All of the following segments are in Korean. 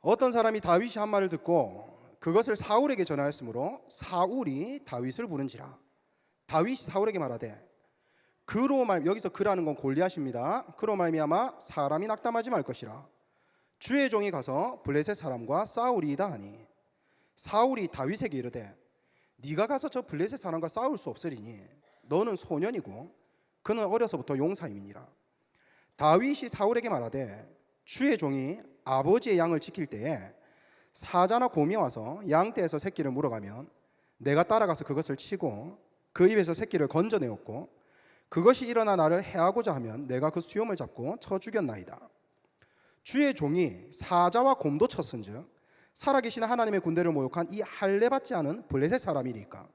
어떤 사람이 다윗이 한 말을 듣고 그것을 사울에게 전하였으므로 사울이 다윗을 부른지라. 다윗이 사울에게 말하되 그로 말, 여기서 그라는 건 골리앗입니다. 그로 말미암아 사람이 낙담하지 말 것이라. 주의 종이 가서 블레셋 사람과 싸우리이다 하니 사울이 다윗에게 이르되 네가 가서 저 블레셋 사람과 싸울 수 없으리니 너는 소년이고 그는 어려서부터 용사임이니라. 다윗이 사울에게 말하되 주의 종이 아버지의 양을 지킬 때에 사자나 곰이 와서 양떼에서 새끼를 물어가면 내가 따라가서 그것을 치고 그 입에서 새끼를 건져내었고 그것이 일어나 나를 해하고자 하면 내가 그 수염을 잡고 쳐 죽였나이다. 주의 종이 사자와 곰도 쳤은즉 살아계신 하나님의 군대를 모욕한 이 할례받지 않은 블레셋 사람이니까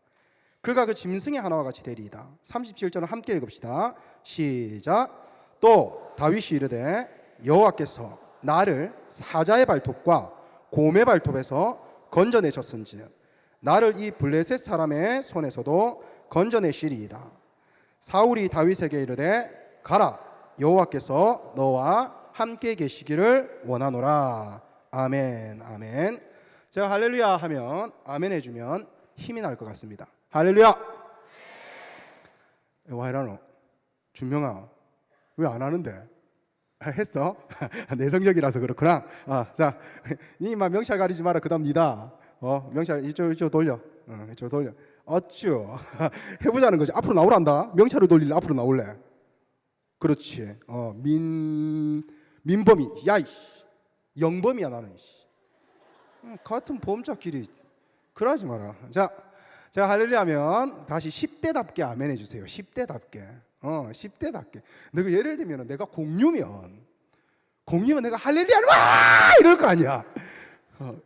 그가 그 짐승의 하나와 같이 되리이다. 37절을 함께 읽읍시다. 시작. 또 다윗이 이르되 여호와께서 나를 사자의 발톱과 곰의 발톱에서 건져내셨은즉 나를 이 블레셋 사람의 손에서도 건져내시리이다. 사울이 다윗에게 이르되 가라, 여호와께서 너와 함께 계시기를 원하노라. 아멘. 아멘. 제가 할렐루야 하면 아멘 해주면 힘이 날 것 같습니다. 할렐루야. 왜 이러노? 준명아 왜 안 하는데? 했어? 내 성적이라서 그렇구나. 자, 니만 명찰 가리지 마라. 그다음 니다. 명찰 이쪽 돌려. 이쪽 돌려. 어쭈. 해보자는 거지. 앞으로 나오란다. 명찰을 돌릴래? 앞으로 나올래? 그렇지. 민범이. 야, 영범이야 나는. 같은 보험자끼리 그러지 마라. 자, 제가 할렐루야 하면 다시 10대답게 아멘 해주세요. 10대답게. 10대답게. 내가 예를 들면 내가 공유면 내가 할렐루야 와 이럴 거 아니야.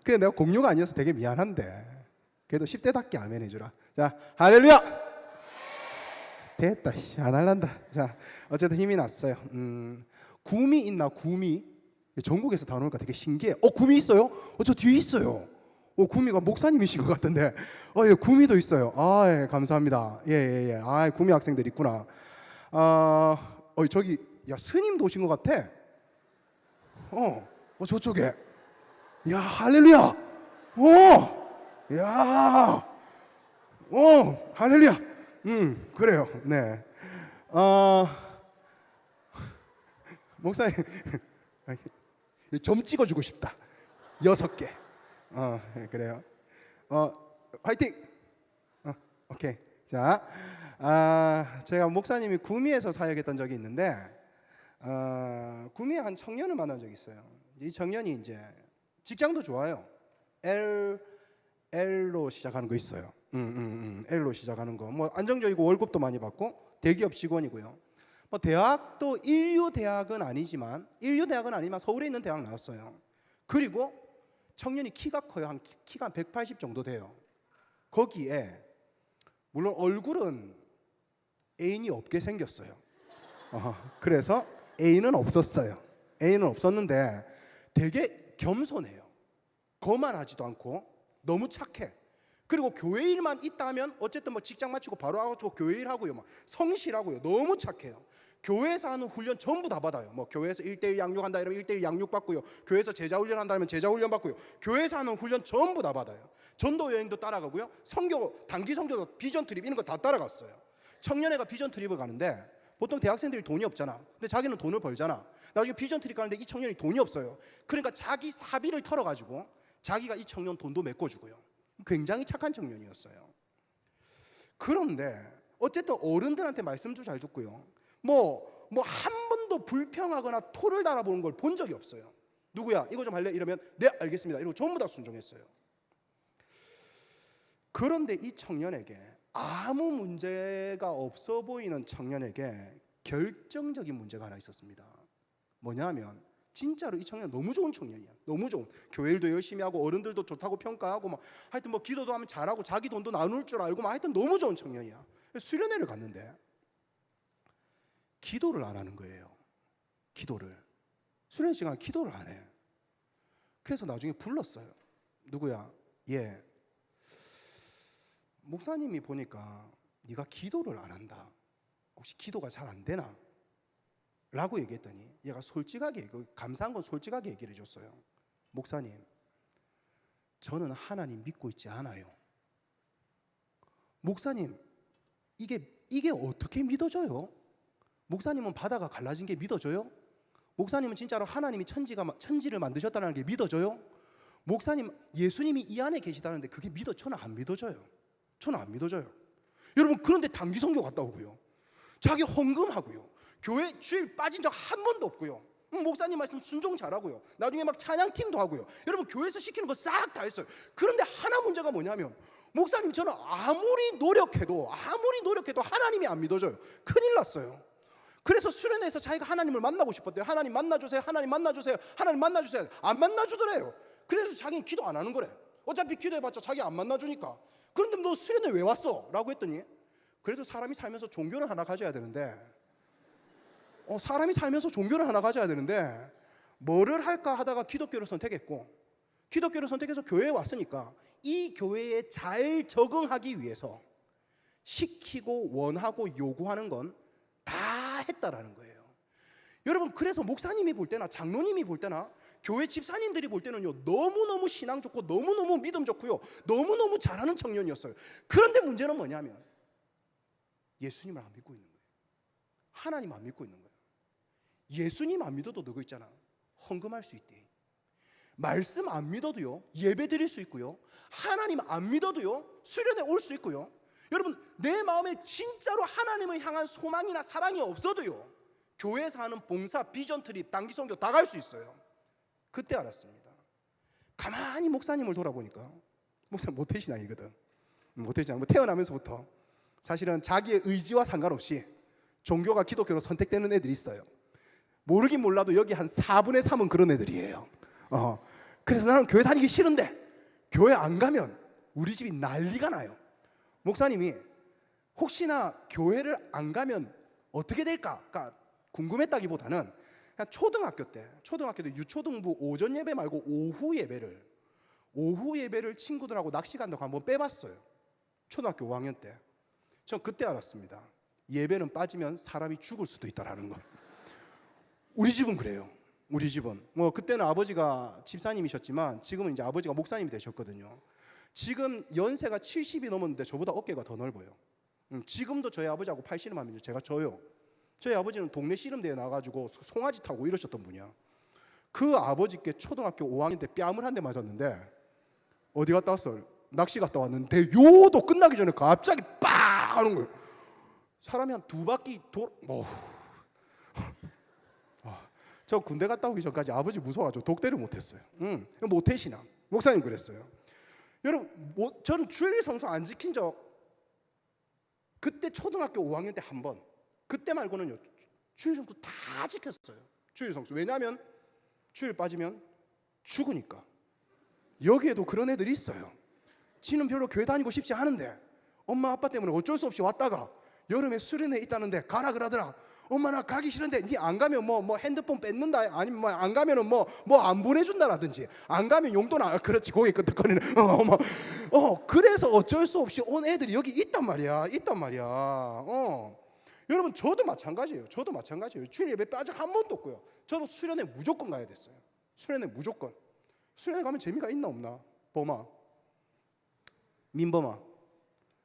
그래 내가 공유가 아니어서 되게 미안한데 그래도 10대답게 아멘 해주라. 자, 할렐루야. 됐다. 안 할란다. 자, 어쨌든 힘이 났어요. 구미 있나? 구미? 전국에서 다 나오니까 되게 신기해. 구미 있어요? 저 뒤에 있어요. 구미가 목사님이신 것 같은데. 예, 구미도 있어요. 예, 감사합니다. 예. 구미 학생들 있구나. 저기, 야, 스님도 오신 것 같아. 저쪽에. 야, 할렐루야. 야, 할렐루야. 그래요. 네. 목사님, 점 찍어주고 싶다. 6개. 그래요. 화이팅. 오케이. 자, 제가 목사님이 구미에서 사역했던 적이 있는데, 구미에 한 청년을 만난 적이 있어요. 이 청년이 이제 직장도 좋아요. L로 시작하는 거 있어요. L로 시작하는 거. 뭐 안정적이고 월급도 많이 받고 대기업 직원이고요. 뭐 대학도 인류 대학은 아니지만 서울에 있는 대학 나왔어요. 그리고 청년이 키가 커요. 키가 한 180 정도 돼요. 거기에 물론 얼굴은 애인이 없게 생겼어요. 그래서 애인은 없었어요. 애인은 없었는데 되게 겸손해요. 거만하지도 않고 너무 착해. 그리고 교회 일만 있다 하면 어쨌든 뭐 직장 마치고 바로 와가지고 교회 일 하고요. 막 성실하고요. 너무 착해요. 교회에서 하는 훈련 전부 다 받아요. 뭐 교회에서 1대1 양육한다 이러면 1대1 양육 받고요. 교회에서 제자 훈련 한다 하면 제자 훈련 받고요. 교회에서 하는 훈련 전부 다 받아요. 전도 여행도 따라가고요. 단기 선교도 비전 트립 이런 거 다 따라갔어요. 청년회가 비전 트립을 가는데 보통 대학생들이 돈이 없잖아. 근데 자기는 돈을 벌잖아. 나중에 비전 트립 가는데 이 청년이 돈이 없어요. 그러니까 자기 사비를 털어가지고 자기가 이 청년 돈도 메꿔주고요. 굉장히 착한 청년이었어요. 그런데 어쨌든 어른들한테 말씀도 잘 듣고요. 뭐 한 번도 불평하거나 토를 달아보는 걸 본 적이 없어요. 누구야? 이거 좀 할래? 이러면 네 알겠습니다. 이러고 전부 다 순종했어요. 그런데 이 청년에게 아무 문제가 없어 보이는 청년에게 결정적인 문제가 하나 있었습니다. 뭐냐면 진짜로 이 청년 너무 좋은 청년이야. 너무 좋은. 교회 일도 열심히 하고 어른들도 좋다고 평가하고 막 하여튼 뭐 기도도 하면 잘하고 자기 돈도 나눌 줄 알고 막 하여튼 너무 좋은 청년이야. 수련회를 갔는데 기도를 안 하는 거예요. 기도를. 수련 시간에 기도를 안 해. 그래서 나중에 불렀어요. 누구야? 목사님이 보니까 네가 기도를 안 한다. 혹시 기도가 잘 안 되나? 라고 얘기했더니 얘가 솔직하게, 감사한 건 솔직하게 얘기를 해줬어요. 목사님, 저는 하나님 믿고 있지 않아요. 목사님, 이게 어떻게 믿어져요? 목사님은 바다가 갈라진 게 믿어져요? 목사님은 진짜로 하나님이 천지를 만드셨다는 게 믿어져요? 목사님, 예수님이 이 안에 계시다는데 그게 저는 안 믿어져요. 저는 안 믿어져요. 여러분, 그런데 단기 선교 갔다 오고요, 자기 헌금하고요, 교회 주일 빠진 적 한 번도 없고요, 목사님 말씀 순종 잘하고요, 나중에 막 찬양팀도 하고요, 여러분 교회에서 시키는 거 싹 다 했어요. 그런데 하나 문제가 뭐냐면, 목사님, 저는 아무리 노력해도 하나님이 안 믿어져요. 큰일 났어요. 그래서 수련회에서 자기가 하나님을 만나고 싶었대요. 하나님 만나주세요, 하나님 만나주세요, 하나님 만나주세요. 안 만나주더래요. 그래서 자기는 기도 안 하는 거래. 어차피 기도해봤자 자기 안 만나주니까. 그런데 너 수련회 왜 왔어? 라고 했더니, 그래도 사람이 살면서 종교를 하나 가져야 되는데 뭐를 할까 하다가 기독교를 선택했고, 기독교를 선택해서 교회에 왔으니까 이 교회에 잘 적응하기 위해서 시키고 원하고 요구하는 건 다 했다라는 거예요. 여러분, 그래서 목사님이 볼 때나 장로님이 볼 때나 교회 집사님들이 볼 때는요, 너무너무 신앙 좋고 너무너무 믿음 좋고요, 너무너무 잘하는 청년이었어요. 그런데 문제는 뭐냐면, 예수님을 안 믿고 있는 거예요. 하나님 안 믿고 있는 거예요. 예수님 안 믿어도 너거 있잖아, 헌금할 수 있대. 말씀 안 믿어도요, 예배 드릴 수 있고요, 하나님 안 믿어도요, 수련회 올 수 있고요. 여러분, 내 마음에 진짜로 하나님을 향한 소망이나 사랑이 없어도요, 교회에서 하는 봉사, 비전 트립, 단기 선교 다 갈 수 있어요. 그때 알았습니다. 가만히 목사님을 돌아보니까, 목사님 모태신앙이거든. 모태신앙, 태어나면서부터 사실은 자기의 의지와 상관없이 종교가 기독교로 선택되는 애들이 있어요. 모르긴 몰라도 여기 한 4분의 3은 그런 애들이에요. 그래서 나는 교회 다니기 싫은데 교회 안 가면 우리 집이 난리가 나요. 목사님이 혹시나 교회를 안 가면 어떻게 될까 궁금했다기보다는, 그냥 초등학교 때 유초등부 오전 예배 말고 오후 예배를 친구들하고 낚시 간다고 한번 빼봤어요. 초등학교 5학년 때. 전 그때 알았습니다. 예배는 빠지면 사람이 죽을 수도 있다라는 거. 우리 집은 그래요. 우리 집은 그때는 아버지가 집사님이셨지만 지금은 이제 아버지가 목사님이 되셨거든요. 지금 연세가 70이 넘었는데 저보다 어깨가 더 넓어요. 지금도 저희 아버지하고 팔씨름하면 제가 져요. 저희 아버지는 동네 씨름대회 나가지고 송아지 타고 이러셨던 분이야. 그 아버지께 초등학교 5학년 때 뺨을 한 대 맞았는데, 어디 갔다 왔어? 낚시 갔다 왔는데 요도 끝나기 전에 갑자기 빡 하는 거예요. 사람이 한 2바퀴 저 군대 갔다 오기 전까지 아버지 무서워가지고 독대를 못했어요. 모태신앙. 목사님 그랬어요. 여러분, 저는 주일 성수 안 지킨 적, 그때 초등학교 5학년 때 한 번, 그때 말고는요 주일 성수 다 지켰어요. 주일 성수. 왜냐하면 주일 빠지면 죽으니까. 여기에도 그런 애들이 있어요. 지는 별로 교회 다니고 싶지 않은데 엄마 아빠 때문에 어쩔 수 없이 왔다가 여름에 수련회 있다는데 가라 그러더라. 엄마 나 가기 싫은데, 니 안 가면 뭐 핸드폰 뺏는다, 아니면 뭐 안 가면은 뭐 안 보내준다라든지, 안 가면 용돈 안, 그렇지, 고개 끄덕거리는 그래서 어쩔 수 없이 온 애들이 여기 있단 말이야. 여러분, 저도 마찬가지예요. 주일 예배 빠져 한 번도 없고요. 저도 수련회 무조건 가야 됐어요. 수련회 무조건. 수련회 가면 재미가 있나 없나? 범아, 민범아,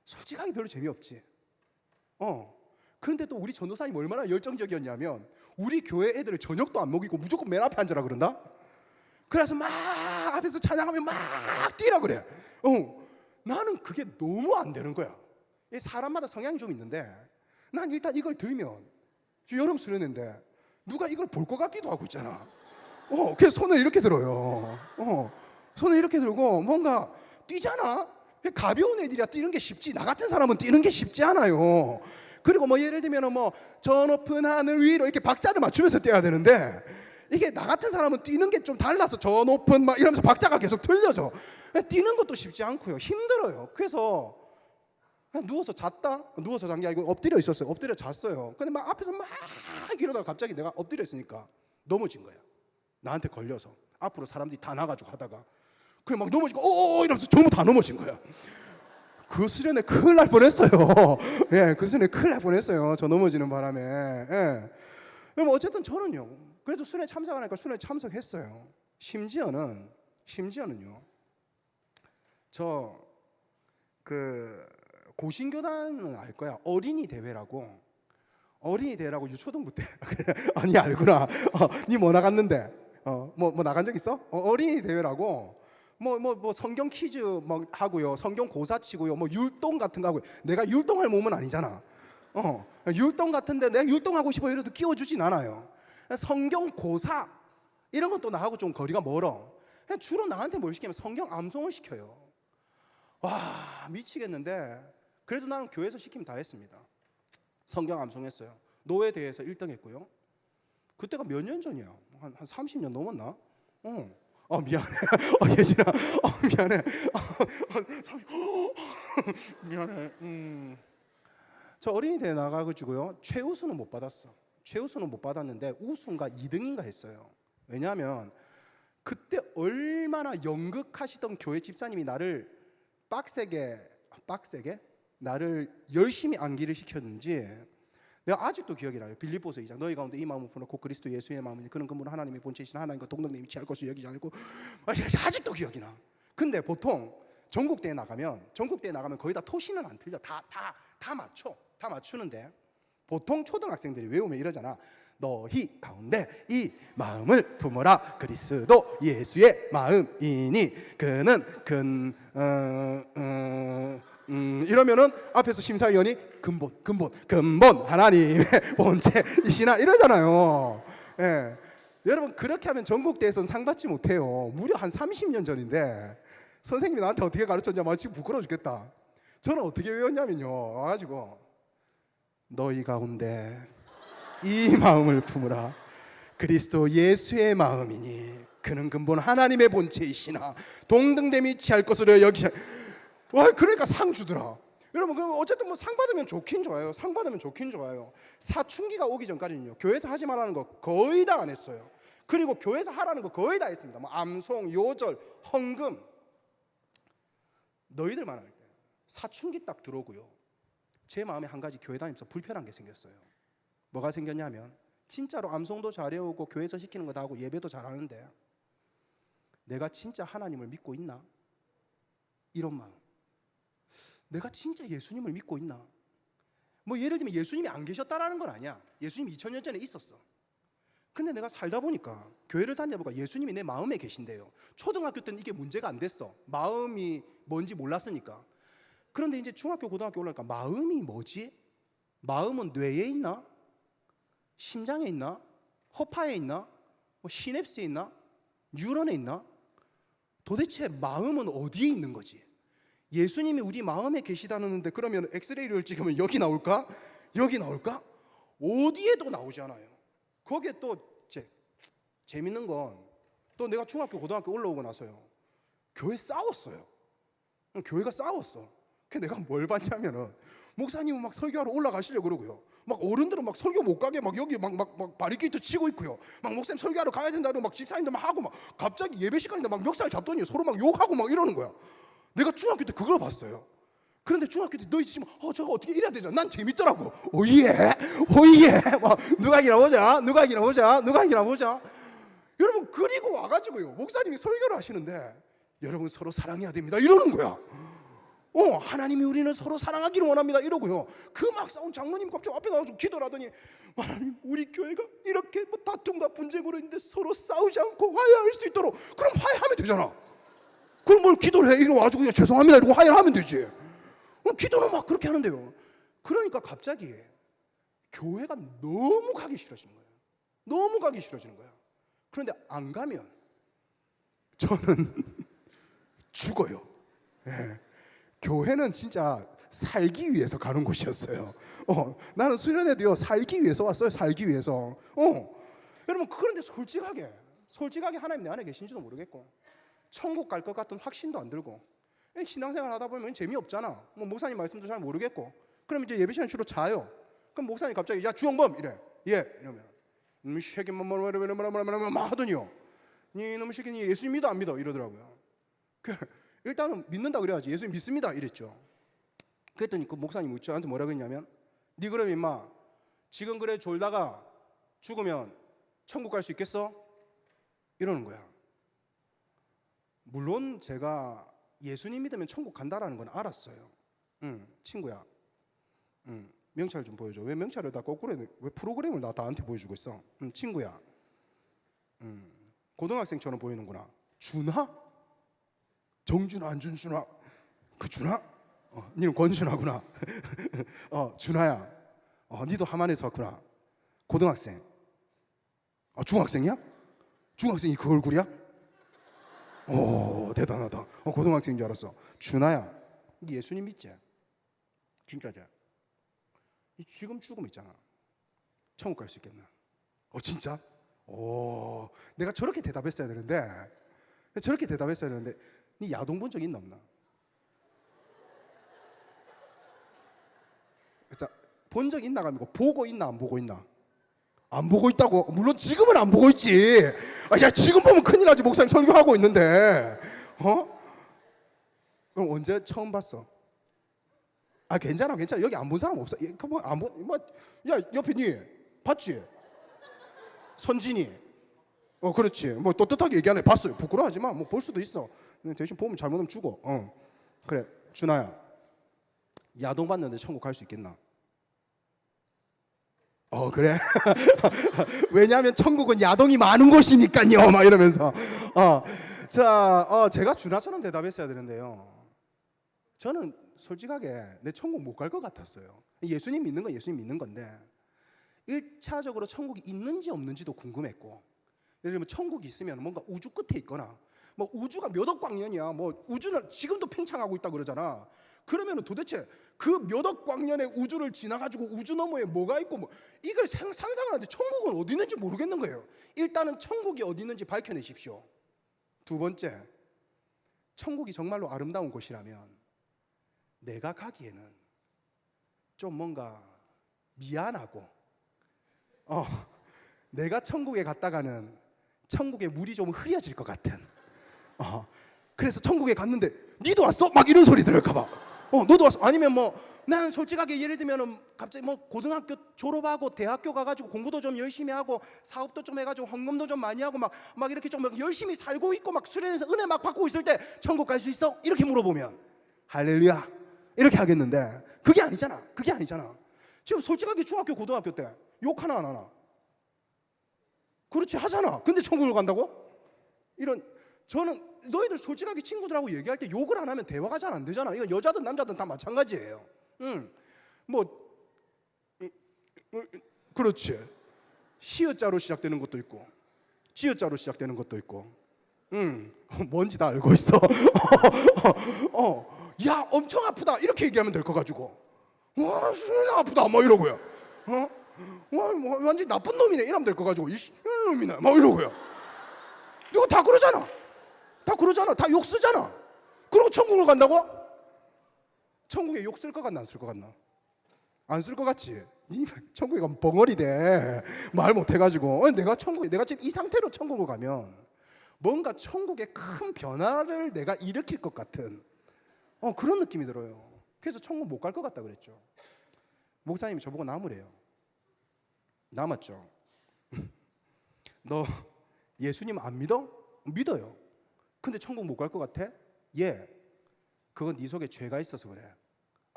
솔직하게 별로 재미없지. 그런데 또 우리 전도사님 얼마나 열정적이었냐면, 우리 교회 애들을 저녁도 안 먹이고 무조건 맨 앞에 앉으라 그런다. 그래서 막 앞에서 찬양하면 막 뛰라 그래. 나는 그게 너무 안 되는 거야. 사람마다 성향이 좀 있는데, 난 일단 이걸 들면, 여름 수련회인데 누가 이걸 볼 것 같기도 하고 있잖아. 그래서 손을 이렇게 들어요. 손을 이렇게 들고 뭔가 뛰잖아. 가벼운 애들이야 뛰는 게 쉽지, 나 같은 사람은 뛰는 게 쉽지 않아요. 그리고 예를 들면 저 높은 하늘 위로 이렇게 박자를 맞추면서 뛰어야 되는데, 이게 나 같은 사람은 뛰는 게 좀 달라서 저 높은 막 이러면서 박자가 계속 틀려져. 뛰는 것도 쉽지 않고요, 힘들어요. 그래서 그냥 누워서 잔 게 아니고 엎드려 있었어요. 엎드려 잤어요. 근데 막 앞에서 막 이러다가 갑자기 내가 엎드려 있으니까 넘어진 거야. 나한테 걸려서 앞으로 사람들이 다 나가지고 하다가 그래 막 넘어지고 이러면서 전부 다 넘어진 거야. 그 수련회 큰일 날 뻔했어요. 그 수련회 큰일 날 뻔했어요. 저 넘어지는 바람에. 그럼 어쨌든 저는요, 그래도 수련회 참석하니까 수련회 참석했어요. 심지어는요, 저 고신교단은 알 거야. 어린이 대회라고 유초등부 때 아니 알구나. 니 뭐 나갔는데? 뭐 나간 적 있어? 어린이 대회라고 뭐 성경 퀴즈 막 하고요. 성경 고사 치고요. 뭐 율동 같은 거 하고요. 내가 율동할 몸은 아니잖아. 율동 같은데 내가 율동하고 싶어 이래도 끼워주진 않아요. 성경 고사 이런 것도 나하고 좀 거리가 멀어. 주로 나한테 뭘 시키면 성경 암송을 시켜요. 와 미치겠는데 그래도 나는 교회에서 시키면 다 했습니다. 성경 암송했어요. 노예 대회에서 1등 했고요. 그때가 몇 년 전이야? 한 30년 넘었나? 미안해. 예진아. 미안해. 미안해. 저 어린이 대회 나가가지고요. 최우수는 못 받았어. 최우수는 못 받았는데 우수인가 2등인가 했어요. 왜냐하면 그때 얼마나 연극하시던 교회 집사님이 나를 빡세게 나를 열심히 암기를 시켰는지 내가 아직도 기억이 나요. 빌립보서 2장 너희 가운데 이 마음을 품어 곧 그리스도 예수의 마음이니 그는 근본 하나님의 본체이신 하나님과 동등됨이 위치할 것을 여기지 않고 아직도 기억이 나. 근데 보통 전국대회 나가면 거의 다 토시는 안 틀려. 다 맞추는데 보통 초등학생들이 외우면 이러잖아. 너희 가운데 이 마음을 품어라 그리스도 예수의 마음이니 그는 이러면은 앞에서 심사위원이 근본 하나님의 본체이시나 이러잖아요. 예. 여러분 그렇게 하면 전국대회에서는 상 받지 못해요. 무려 한 30년 전인데 선생님이 나한테 어떻게 가르쳤냐 지금 부끄러워 죽겠다. 저는 어떻게 외웠냐면요. 와가지고 너희 가운데 이 마음을 품으라 그리스도 예수의 마음이니 그는 근본 하나님의 본체이시나 동등됨이 취할 것으로 여기시. 와 그러니까 상 주더라. 여러분 그럼 어쨌든 뭐 상 받으면 좋긴 좋아요. 사춘기가 오기 전까지는요 교회에서 하지 말라는 거 거의 다 안 했어요. 그리고 교회에서 하라는 거 거의 다 했습니다. 뭐 암송, 요절, 헌금. 너희들만 할 때 사춘기 딱 들어오고요. 제 마음에 한 가지 교회 다니면서 불편한 게 생겼어요. 뭐가 생겼냐면 진짜로 암송도 잘 외우고 교회에서 시키는 거 다 하고 예배도 잘하는데 내가 진짜 하나님을 믿고 있나? 이런 마음. 내가 진짜 예수님을 믿고 있나? 뭐 예를 들면 예수님이 안 계셨다라는 건 아니야. 예수님이 2000년 전에 있었어. 근데 내가 살다 보니까 교회를 다녀보니까 예수님이 내 마음에 계신대요. 초등학교 때는 이게 문제가 안 됐어. 마음이 뭔지 몰랐으니까. 그런데 이제 중학교 고등학교 올라가니까 마음이 뭐지? 마음은 뇌에 있나? 심장에 있나? 허파에 있나? 뭐 시냅스에 있나? 뉴런에 있나? 도대체 마음은 어디에 있는 거지? 예수님이 우리 마음에 계시다는데 그러면 엑스레이를 찍으면 여기 나올까? 어디에도 나오지 않아요. 거기에 또 재밌는 건 또 내가 중학교 고등학교 올라오고 나서요 교회가 싸웠어. 그 내가 뭘 봤냐면은 목사님은 막 설교하러 올라가시려고 그러고요. 막 어른들은 막 설교 못 가게 막 여기 막 바리케이트 치고 있고요. 막 목사님 설교하러 가야 된다고 막 집사님들 막 하고 막 갑자기 예배 시간인데 막 멱살 잡더니 서로 막 욕하고 막 이러는 거야. 내가 중학교 때 그걸 봤어요. 그런데 중학교 때 너희 지금 저거 어떻게 이래야 되잖아. 난 재밌더라고. 오예. 막 누가 이기나 보자. 여러분 그리고 와가지고요. 목사님이 설교를 하시는데 여러분 서로 사랑해야 됩니다. 이러는 거야. 하나님이 우리는 서로 사랑하기를 원합니다. 이러고요. 그 막 싸운 장로님 갑자기 앞에 나와서 기도를 하더니 하나님 우리 교회가 이렇게 뭐 다툼과 분쟁으로 있는데 서로 싸우지 않고 화해할 수 있도록 그럼 화해하면 되잖아. 그럼 뭘 기도를 해? 이러 와가지고 그냥 죄송합니다 이러고 화해하면 되지. 기도는 막 그렇게 하는데요. 그러니까 갑자기 교회가 너무 가기 싫어지는 거야. 그런데 안 가면 저는 죽어요. 예. 교회는 진짜 살기 위해서 가는 곳이었어요. 나는 수련회도요 살기 위해서 왔어요. 여러분 그런데 솔직하게 하나님 내 안에 계신지도 모르겠고 천국 갈 것 같은 확신도 안 들고 신앙생활 하다 보면 재미없잖아. 뭐 목사님 말씀도 잘 모르겠고 그럼 이제 예배 시간 주로 자요. 그럼 목사님 갑자기 야 주영범 이래. 예 이러면 막 하더니요. 이놈의 새끼니 예수님 믿어 안 믿어 이러더라고요. 일단은 믿는다 그래야지. 예수님 믿습니다 이랬죠. 그랬더니 그 목사님이 저한테 뭐라고 했냐면 니 그럼 임마 지금 그래 졸다가 죽으면 천국 갈 수 있겠어? 이러는 거야. 물론 제가 예수님 믿으면 천국 간다라는 건 알았어요. 친구야, 명찰 좀 보여줘. 왜 명찰을 다 거꾸로 해? 왜 프로그램을 다 나한테 보여주고 있어? 친구야, 고등학생처럼 보이는구나. 준하? 정준하, 안준준하? 그 준하? 니는 권준하구나. 준하야, 니도 함안에서 왔구나. 고등학생. 중학생이야? 중학생이 그 얼굴이야? 오, 대단하다. 고등학생인 줄 알았어. 준하야, 니 예수님 믿지? 진짜지? 지금 죽음 있잖아. 천국 갈 수 있겠나? 진짜? 내가 저렇게 대답했어야 되는데, 니 야동 본 적 있나 없나? 자, 본 적 있나가 아니고 보고 있나 안 보고 있나? 안 보고 있다고? 물론 지금은 안 보고 있지. 야, 지금 보면 큰일 나지. 목사님 설교하고 있는데. 그럼 언제 처음 봤어? 괜찮아. 여기 안 본 사람 없어. 야, 옆에 니 봤지? 선진이. 그렇지. 뭐 떳떳하게 얘기하네. 봤어요. 부끄러워하지 마. 뭐 볼 수도 있어. 대신 보면 잘못하면 죽어. 그래, 준하야. 야동 봤는데 천국 갈 수 있겠나? 그래? 왜냐하면 천국은 야동이 많은 곳이니까요. 막 이러면서. 자, 제가 준하처럼 대답했어야 되는데요. 저는 솔직하게 내 천국 못 갈 것 같았어요. 예수님 믿는 건 예수님 믿는 건데 1차적으로 천국이 있는지 없는지도 궁금했고, 예를 들면 천국이 있으면 뭔가 우주 끝에 있거나 뭐 우주가 몇 억 광년이야. 뭐 우주는 지금도 팽창하고 있다 그러잖아. 그러면 도대체 그 몇 억 광년의 우주를 지나가지고 우주 너머에 뭐가 있고 뭐 이걸 상상하는데 천국은 어디 있는지 모르겠는 거예요. 일단은 천국이 어디 있는지 밝혀내십시오. 두 번째, 천국이 정말로 아름다운 곳이라면 내가 가기에는 좀 뭔가 미안하고 내가 천국에 갔다가는 천국의 물이 좀 흐려질 것 같은 그래서 천국에 갔는데 니도 왔어? 막 이런 소리 들을까 봐 너도 왔어? 아니면 난 솔직하게 예를 들면 갑자기 고등학교 졸업하고 대학교 가가지고 공부도 좀 열심히 하고 사업도 좀 해가지고 헌금도 좀 많이 하고 막 이렇게 좀 열심히 살고 있고 막 수련해서 은혜 막 받고 있을 때 천국 갈 수 있어? 이렇게 물어보면 할렐루야 이렇게 하겠는데 그게 아니잖아. 지금 솔직하게 중학교 고등학교 때 욕 하나 안 하나? 그렇지, 하잖아. 근데 천국을 간다고? 저는 너희들 솔직하게 친구들하고 얘기할 때 욕을 안 하면 대화가 잘 안 되잖아. 이건 여자든 남자든 다 마찬가지예요. 그렇지. 시어자로 시작되는 것도 있고 지어자로 시작되는 것도 있고 뭔지 다 알고 있어. 야, 엄청 아프다 이렇게 얘기하면 될 거 가지고 와, 아프다 막 이러고요. 와, 완전 나쁜 놈이네 이러면 될 거 가지고 이런 놈이네 막 이러고요. 이거 다 그러잖아. 다 욕 쓰잖아. 그리고 천국을 간다고? 천국에 욕 쓸 것 같나 안 쓸 것 같나? 안 쓸 것 같지? 천국에 가면 벙어리 돼. 말 못해가지고 내가 지금 이 상태로 천국을 가면 뭔가 천국에 큰 변화를 내가 일으킬 것 같은 그런 느낌이 들어요. 그래서 천국 못 갈 것 같다 그랬죠. 목사님이 저보고 나무래요. 남았죠. 너 예수님 안 믿어? 믿어요. 근데 천국 못 갈 것 같아? 예. 그건 네 속에 죄가 있어서 그래.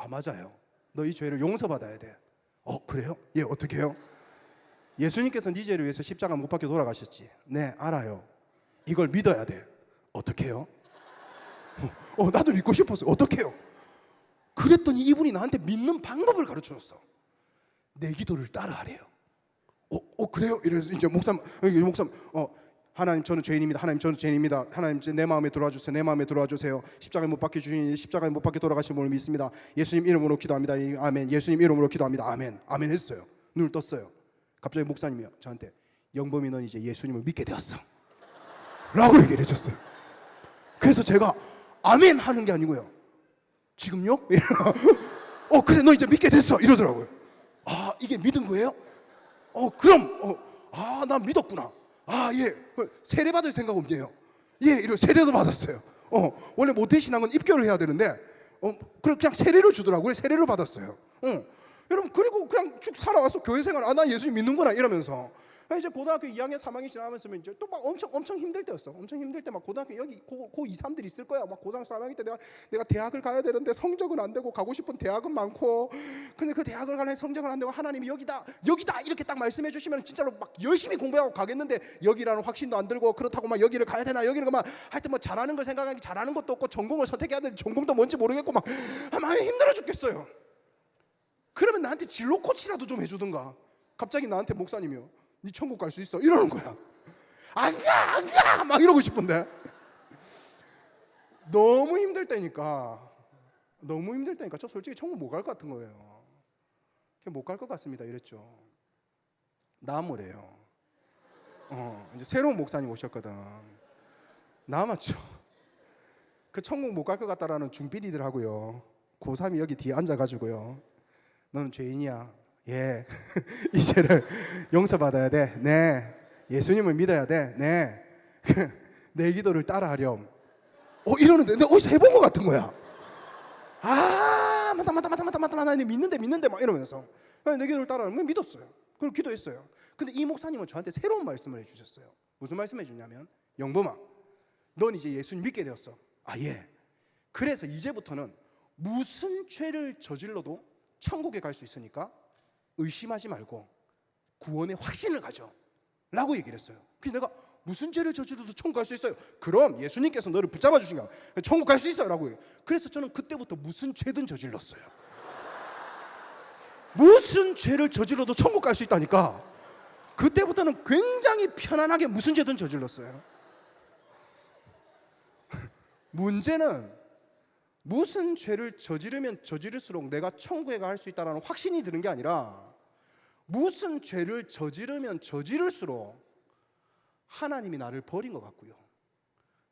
맞아요. 너 이 죄를 용서받아야 돼. 그래요? 예, 어떻게 해요? 예수님께서 네 죄를 위해서 십자가 못 박혀 돌아가셨지. 네, 알아요. 이걸 믿어야 돼. 어떻게 해요? 나도 믿고 싶었어. 어떻게 해요? 그랬더니 이분이 나한테 믿는 방법을 가르쳐줬어. 내 기도를 따라하래요. 그래요? 이래서 이제 목사님 하나님 저는 죄인입니다. 하나님 저는 죄인입니다. 하나님 내 마음에 들어와 주세요. 내 마음에 들어와 주세요. 십자가에 못 박혀 주신 십자가에 못 박혀 돌아가신 분을 믿습니다. 예수님 이름으로 기도합니다. 아멘. 예수님 이름으로 기도합니다. 아멘. 아멘 했어요. 눈을 떴어요. 갑자기 목사님이 저한테 영범이 넌 이제 예수님을 믿게 되었어 라고 얘기를 해줬어요. 그래서 제가 아멘 하는 게 아니고요. 지금요? 그래 너 이제 믿게 됐어 이러더라고요. 이게 믿은 거예요? 그럼 나 믿었구나. 예. 세례 받을 생각 없네요. 예, 이런 세례도 받았어요. 원래 모태신앙은 입교를 해야 되는데 그냥 세례를 주더라고요. 세례를 받았어요. 여러분 그리고 그냥 쭉 살아왔어. 교회 생활 나 예수님 믿는구나 이러면서 이제 고등학교 2학년 3학년 지나면서 이제 또 막 엄청 힘들 때였어. 엄청 힘들 때 막 고등학교 여기 고 2, 3들 있을 거야. 막 고등학교 3학년 때 내가 대학을 가야 되는데 성적은 안 되고 가고 싶은 대학은 많고, 근데 그 대학을 가는 성적은 안 되고 하나님이 여기다 이렇게 딱 말씀해 주시면 진짜로 막 열심히 공부하고 가겠는데 여기라는 확신도 안 들고, 그렇다고 막 여기를 가야 되나 여기를 막 하여튼 뭐 잘하는 걸 생각하기 잘하는 것도 없고 전공을 선택해야 되는데 전공도 뭔지 모르겠고 막 힘들어 죽겠어요. 그러면 나한테 진로 코치라도 좀 해주든가. 갑자기 나한테 목사님이요, 네 천국 갈 수 있어 이러는 거야. 안 가 막 이러고 싶은데 너무 힘들 때니까 저 솔직히 천국 못 갈 것 같은 거예요. 못 갈 것 같습니다 이랬죠. 나무래요. 이제 새로운 목사님 오셨거든. 남았죠. 그 천국 못 갈 것 같다라는 중비리들 하고요, 고3이 여기 뒤에 앉아가지고요, 너는 죄인이야. 예. 이 죄를 용서받아야 돼. 네. 예수님을 믿어야 돼. 네. 내 기도를 따라하렴. 이러는데 내가 어디서 해본 것 같은 거야. 맞다. 믿는데 막 이러면서 내 기도를 따라하면 믿었어요. 그리고 기도했어요. 근데 이 목사님은 저한테 새로운 말씀을 해주셨어요. 무슨 말씀을 해주냐면, 영범아, 넌 이제 예수님 믿게 되었어. 예. 그래서 이제부터는 무슨 죄를 저질러도 천국에 갈 수 있으니까 의심하지 말고 구원의 확신을 가져 라고 얘기를 했어요. 그래서 내가 무슨 죄를 저질러도 천국 갈 수 있어요. 그럼 예수님께서 너를 붙잡아 주신 거야. 천국 갈 수 있어요 라고. 그래서 저는 그때부터 무슨 죄든 저질렀어요. 무슨 죄를 저질러도 천국 갈 수 있다니까. 그때부터는 굉장히 편안하게 무슨 죄든 저질렀어요. 문제는 무슨 죄를 저지르면 저지를수록 내가 천국에 갈 수 있다는 확신이 드는 게 아니라, 무슨 죄를 저지르면 저지를수록 하나님이 나를 버린 것 같고요,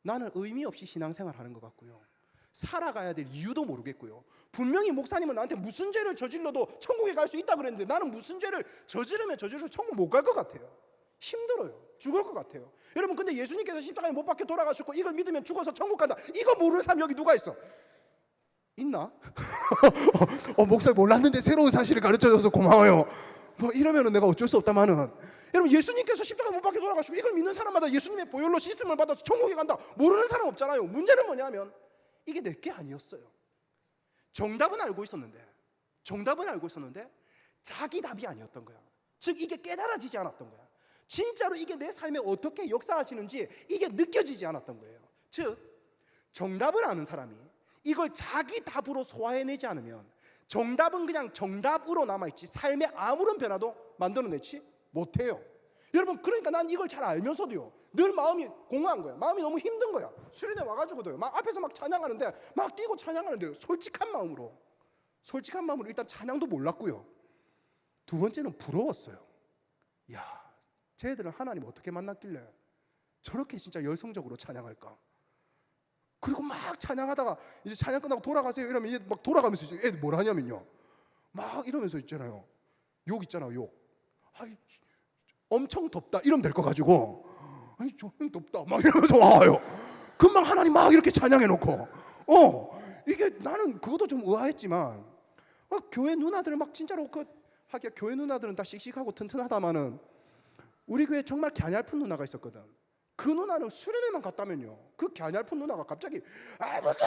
나는 의미 없이 신앙생활하는 것 같고요, 살아가야 될 이유도 모르겠고요. 분명히 목사님은 나한테 무슨 죄를 저질러도 천국에 갈 수 있다 그랬는데 나는 무슨 죄를 저지르면 저지를수록 천국 못 갈 것 같아요. 힘들어요. 죽을 것 같아요. 여러분, 근데 예수님께서 십자가에 못 박혀 돌아가셨고 이걸 믿으면 죽어서 천국 간다, 이거 모르는 사람 여기 누가 있어? 있나? 목사 몰랐는데 새로운 사실을 가르쳐줘서 고마워요. 뭐 이러면은 내가 어쩔 수 없다마는, 여러분, 예수님께서 십자가에 못 박혀 돌아가시고 이걸 믿는 사람마다 예수님의 보혈로 씻음을 받아서 천국에 간다, 모르는 사람 없잖아요. 문제는 뭐냐면 이게 내게 아니었어요. 정답은 알고 있었는데 자기 답이 아니었던 거야. 즉 이게 깨달아지지 않았던 거야. 진짜로 이게 내 삶에 어떻게 역사하시는지 이게 느껴지지 않았던 거예요. 즉 정답을 아는 사람이 이걸 자기 답으로 소화해내지 않으면 정답은 그냥 정답으로 남아있지 삶에 아무런 변화도 만들어내지 못해요. 여러분, 그러니까 난 이걸 잘 알면서도요, 늘 마음이 공허한 거야. 마음이 너무 힘든 거야. 수련회 와가지고도요, 막 앞에서 막 찬양하는데 막 뛰고 찬양하는데 솔직한 마음으로 일단 찬양도 몰랐고요, 두 번째는 부러웠어요. 야, 쟤들은 하나님 어떻게 만났길래 저렇게 진짜 열성적으로 찬양할까? 그리고 막 찬양하다가 이제 찬양 끝나고 돌아가세요 이러면 이제 막 돌아가면서 이제 애들 뭘 하냐면요, 막 이러면서 있잖아요, 욕 있잖아요, 욕. 엄청 덥다 이러면 될 거 가지고, 좀 덥다 막 이러면서 와요. 금방 하나님 막 이렇게 찬양해 놓고, 이게 나는 그것도 좀 의아했지만, 교회 누나들 막 진짜로 하기야 교회 누나들은 다 씩씩하고 튼튼하다마는 우리 교회 정말 갸냘픈 누나가 있었거든. 그 누나는 수련회만 갔다면요, 그 갸냘픈 누나가 갑자기 아버지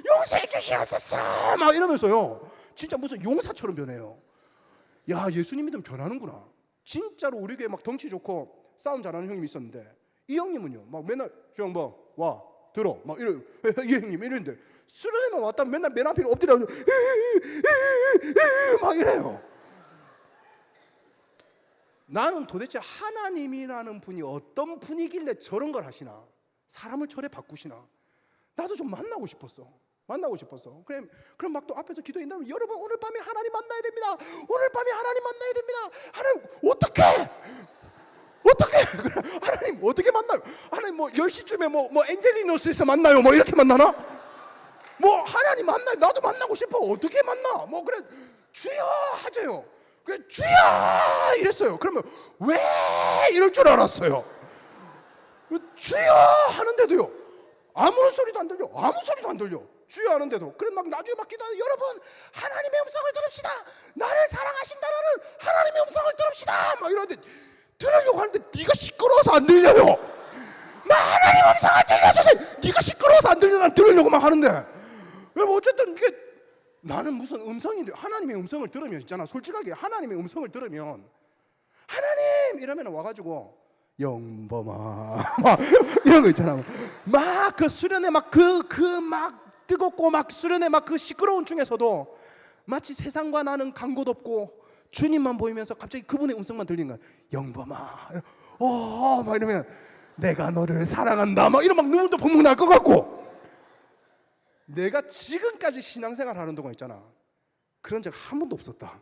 용서해 주시옵소서 막 이러면서요, 진짜 무슨 용사처럼 변해요. 야, 예수님 믿으면 변하는구나. 진짜로 우리 교회 막 덩치 좋고 싸움 잘하는 형님이 있었는데, 이 형님은요 막 맨날 저 양반 와 들어 막 이래, 예 형님 이러는데 수련회만 왔다면 맨날 맨 앞에 엎드려 막 이래요. 나는 도대체 하나님이라는 분이 어떤 분이길래 저런 걸 하시나, 사람을 저래 바꾸시나, 나도 좀 만나고 싶었어. 그럼 막 또 앞에서 기도했는데, 여러분 오늘 밤에 하나님 만나야 됩니다. 하나님 어떻게 하나님 어떻게 만나요? 하나님 뭐 10시쯤에 뭐 엔젤리노스에서 만나요? 뭐 이렇게 만나나? 뭐 하나님 만나요. 나도 만나고 싶어. 어떻게 만나? 뭐 그래 주여 하재요. 그래 주여 이랬어요. 그러면 왜 이럴 줄 알았어요. 주여 하는데도요, 아무런 소리도 안 들려. 아무 소리도 안 들려. 주여 하는데도. 그래 막 나중에 막 기도하는 여러분 하나님의 음성을 들읍시다. 나를 사랑하신다는 하나님의 음성을 들읍시다. 막 이러는데 들으려고 하는데 네가 시끄러워서 안 들려요. 막 하나님 음성을 들려주세요. 네가 시끄러워서 안 들려. 난 들으려고 막 하는데. 여러분 어쨌든 이게 나는 무슨 음성인데 하나님의 음성을 들으면 있잖아. 솔직하게 하나님의 음성을 들으면 하나님 이러면 와가지고 영범아 막 이런 거 있잖아. 막 그 수련회 막 막 뜨겁고 막 수련회 막 그 시끄러운 중에서도 마치 세상과 나는 간 곳 없고 주님만 보이면서 갑자기 그분의 음성만 들리는 거야. 영범아 막 이러면 내가 너를 사랑한다 막 이런 막 눈물도 펑펑 날 것 같고. 내가 지금까지 신앙생활 하는 동안 있잖아 그런 적 한 번도 없었다.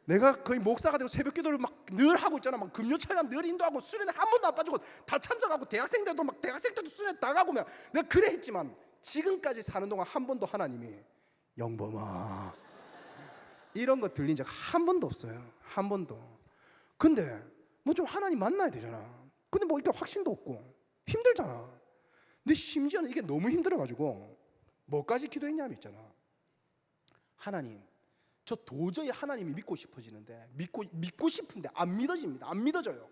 내가 거의 목사가 되고 새벽 기도를 막 늘 하고 있잖아. 막 금요철이나 늘 인도하고 수련회 한 번도 안 빠지고 다 참석하고 대학생 때도 막 대학생 때도 수련회 다 가고 막 내가 그래 했지만 지금까지 사는 동안 한 번도 하나님이 영범아 이런 거 들린 적 한 번도 없어요. 한 번도. 근데 뭐 좀 하나님 만나야 되잖아. 근데 뭐 일단 확신도 없고 힘들잖아. 근데 심지어는 이게 너무 힘들어가지고 뭐까지 기도했냐면 있잖아. 하나님 저 도저히 하나님이 믿고 싶어지는데 믿고 싶은데 안 믿어집니다. 안 믿어져요.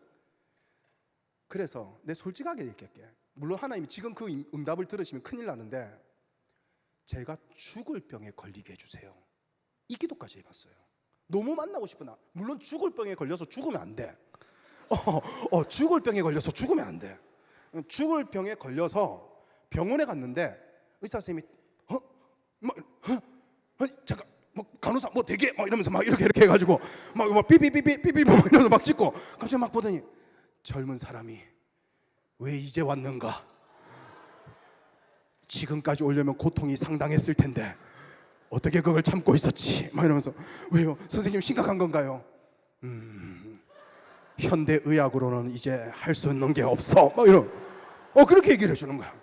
그래서 내 솔직하게 얘기할게. 물론 하나님이 지금 그 응답을 들으시면 큰일 나는데 제가 죽을 병에 걸리게 해주세요. 이 기도까지 해봤어요. 너무 만나고 싶은 나. 물론 죽을 병에 걸려서 죽으면 안 돼. 죽을 병에 걸려서 죽으면 안 돼. 죽을 병에 걸려서 병원에 갔는데 의사 선생님이 잠깐 뭐 간호사 뭐 되게 막 이러면서 막 이렇게 해가지고 막 삐삐삐삐삐삐 막 이러면서 막 찍고 갑자기 막 보더니 젊은 사람이 왜 이제 왔는가? 지금까지 오려면 고통이 상당했을 텐데 어떻게 그걸 참고 있었지? 막 이러면서 왜요? 선생님 심각한 건가요? 현대 의학으로는 이제 할 수 있는 게 없어. 막 이런 그렇게 얘기를 해주는 거야.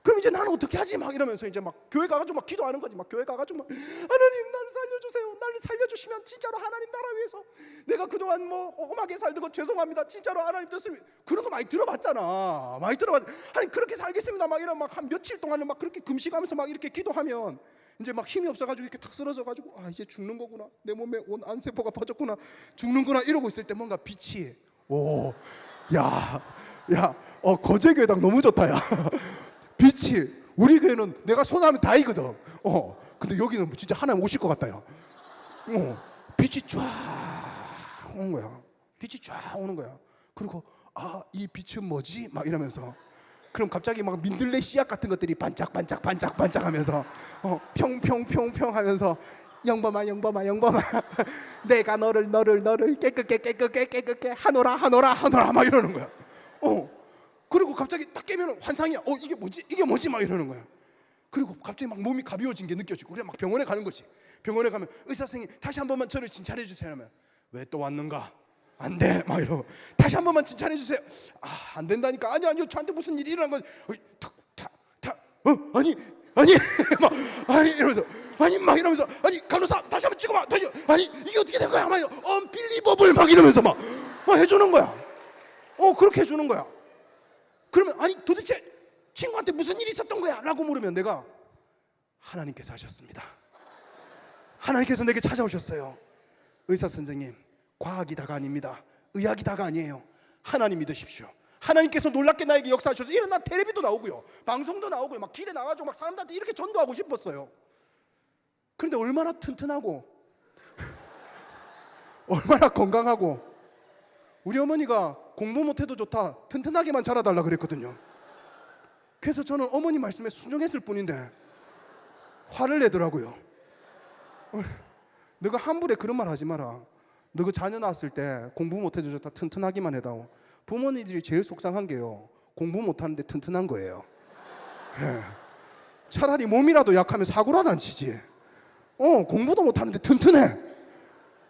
그럼 이제 나는 어떻게 하지? 막 이러면서 이제 막 교회 가가지고 막 기도하는 거지. 막 교회 가가지고 막 하나님 나를 살려주세요. 나를 살려주시면 진짜로 하나님 나라 위해서 내가 그동안 뭐 험하게 살던 거 죄송합니다. 진짜로 하나님 뜻을 그런 거 많이 들어봤잖아. 많이 들어봤. 아니 그렇게 살겠습니다. 막 이런 막 한 며칠 동안은 막 그렇게 금식하면서 막 이렇게 기도하면 이제 막 힘이 없어가지고 이렇게 탁 쓰러져가지고 이제 죽는 거구나. 내 몸에 온 안세포가 퍼졌구나. 죽는구나 이러고 있을 때 뭔가 빛이 거제교회당 너무 좋다 야. 빛이 우리 교회는 내가 손하면 다이거든. 근데 여기는 진짜 하나님 오실 것 같다요. 빛이 쫙 오는 거야. 빛이 쫙 오는 거야. 그리고 이 빛은 뭐지? 막 이러면서 그럼 갑자기 막 민들레 씨앗 같은 것들이 반짝반짝하면서 평평평평 하면서 영범아 내가 너를 깨끗게 하노라 막 이러는 거야. 그리고 갑자기 딱 깨면 환상이야. 이게 뭐지 막 이러는 거야. 그리고 갑자기 막 몸이 가벼워진 게 느껴지고 그래 막 병원에 가는 거지. 병원에 가면 의사 선생님 다시 한 번만 저를 진찰해 주세요 하면 왜 또 왔는가? 안 돼 막 이러고 다시 한 번만 진찰해 주세요. 안 된다니까. 아니요 저한테 무슨 일이 일어난 거지. 아니 막 이러면서 막 이러면서 간호사 다시 한번 찍어봐. 이게 어떻게 된 거야? 막 언빌리버블 막 이러면서 막 해주는 거야. 그렇게 해주는 거야. 그러면 도대체 친구한테 무슨 일이 있었던 거야? 라고 물으면 내가 하나님께서 하셨습니다. 하나님께서 내게 찾아오셨어요. 의사 선생님 과학이 다가 아닙니다. 의학이 다가 아니에요. 하나님 믿으십시오. 하나님께서 놀랍게 나에게 역사하셔서 이런 나 텔레비도 나오고요 방송도 나오고요 막 길에 나가지고 막 사람들한테 이렇게 전도하고 싶었어요. 그런데 얼마나 튼튼하고 얼마나 건강하고 우리 어머니가 공부 못해도 좋다 튼튼하게만 자라달라 그랬거든요. 그래서 저는 어머니 말씀에 순종했을 뿐인데 화를 내더라고요. 너가 함부로 그런 말 하지 마라. 너가 자녀 낳았을 때 공부 못해도 좋다 튼튼하기만 해다오. 부모님들이 제일 속상한 게요 공부 못하는데 튼튼한 거예요. 차라리 몸이라도 약하면 사고라도 안 치지. 공부도 못하는데 튼튼해.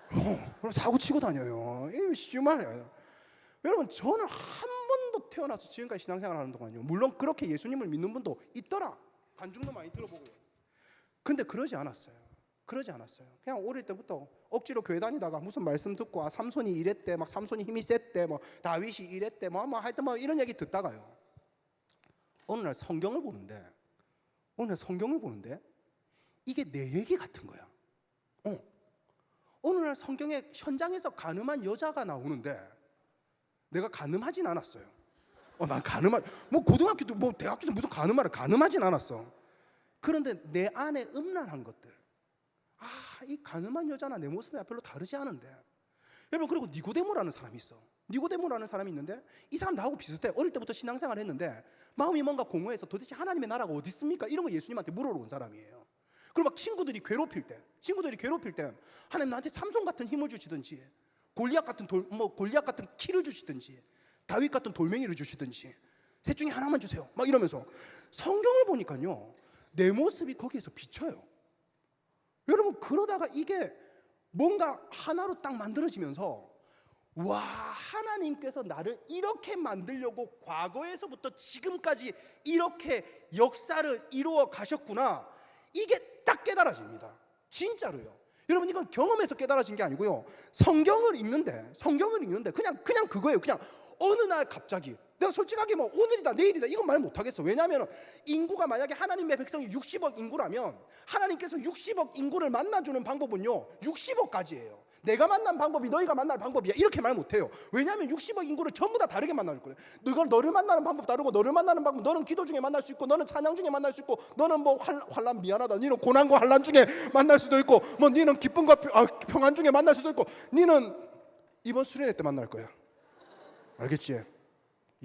그럼 사고 치고 다녀요. 이거 쉬운 말이에요. 여러분 저는 한 번도 태어나서 지금까지 신앙생활 하는 동안요 물론 그렇게 예수님을 믿는 분도 있더라. 간증도 많이 들어보고요. 근데 그러지 않았어요. 그냥 어릴 때부터 억지로 교회 다니다가 무슨 말씀 듣고 삼손이 이랬대 막 삼손이 힘이 셌대 뭐 다윗이 이랬대 뭐 하여튼 뭐 이런 얘기 듣다가요 어느 날 성경을 보는데 이게 내 얘기 같은 거야. 어느 날 성경에 현장에서 간음한 여자가 나오는데 내가 간음하진 않았어요. 난 뭐 고등학교도 뭐 대학교도 무슨 간음하진 않았어. 그런데 내 안에 음란한 것들, 이 간음한 여자나 내 모습이 별로 다르지 않은데. 여러분, 그리고 니고데모라는 사람이 있어. 니고데모라는 사람이 있는데 이 사람 나하고 비슷해. 어릴 때부터 신앙생활을 했는데 마음이 뭔가 공허해서 도대체 하나님의 나라가 어디 있습니까? 이런 거 예수님한테 물어러 온 사람이에요. 그리고 막 친구들이 괴롭힐 때 하나님 나한테 삼손 같은 힘을 주시든지, 골리앗 같은 키를 주시든지, 다윗 같은 돌멩이를 주시든지, 셋 중에 하나만 주세요 막 이러면서. 성경을 보니까요 내 모습이 거기에서 비쳐요. 여러분, 그러다가 이게 뭔가 하나로 딱 만들어지면서, 와, 하나님께서 나를 이렇게 만들려고 과거에서부터 지금까지 이렇게 역사를 이루어 가셨구나, 이게 딱 깨달아집니다. 진짜로요. 여러분, 이건 경험에서 깨달아진 게 아니고요, 성경을 읽는데 그냥 그거예요. 그냥 어느 날 갑자기, 내가 솔직하게 뭐 오늘이다 내일이다 이건 말 못하겠어. 왜냐하면 인구가 만약에 하나님의 백성이 60억 인구라면 하나님께서 60억 인구를 만나주는 방법은요 60억 가지예요. 내가 만난 방법이 너희가 만날 방법이야 이렇게 말 못해요. 왜냐하면 60억 인구를 전부 다 다르게 만나줄 거예요. 너를 만나는 방법 다르고, 너를 만나는 방법, 너는 기도 중에 만날 수 있고, 너는 찬양 중에 만날 수 있고, 너는 뭐 환난, 미안하다, 너는 고난과 환난 중에 만날 수도 있고, 뭐 너는 기쁨과 평안 중에 만날 수도 있고, 너는 이번 수련회 때 만날 거야. 알겠지?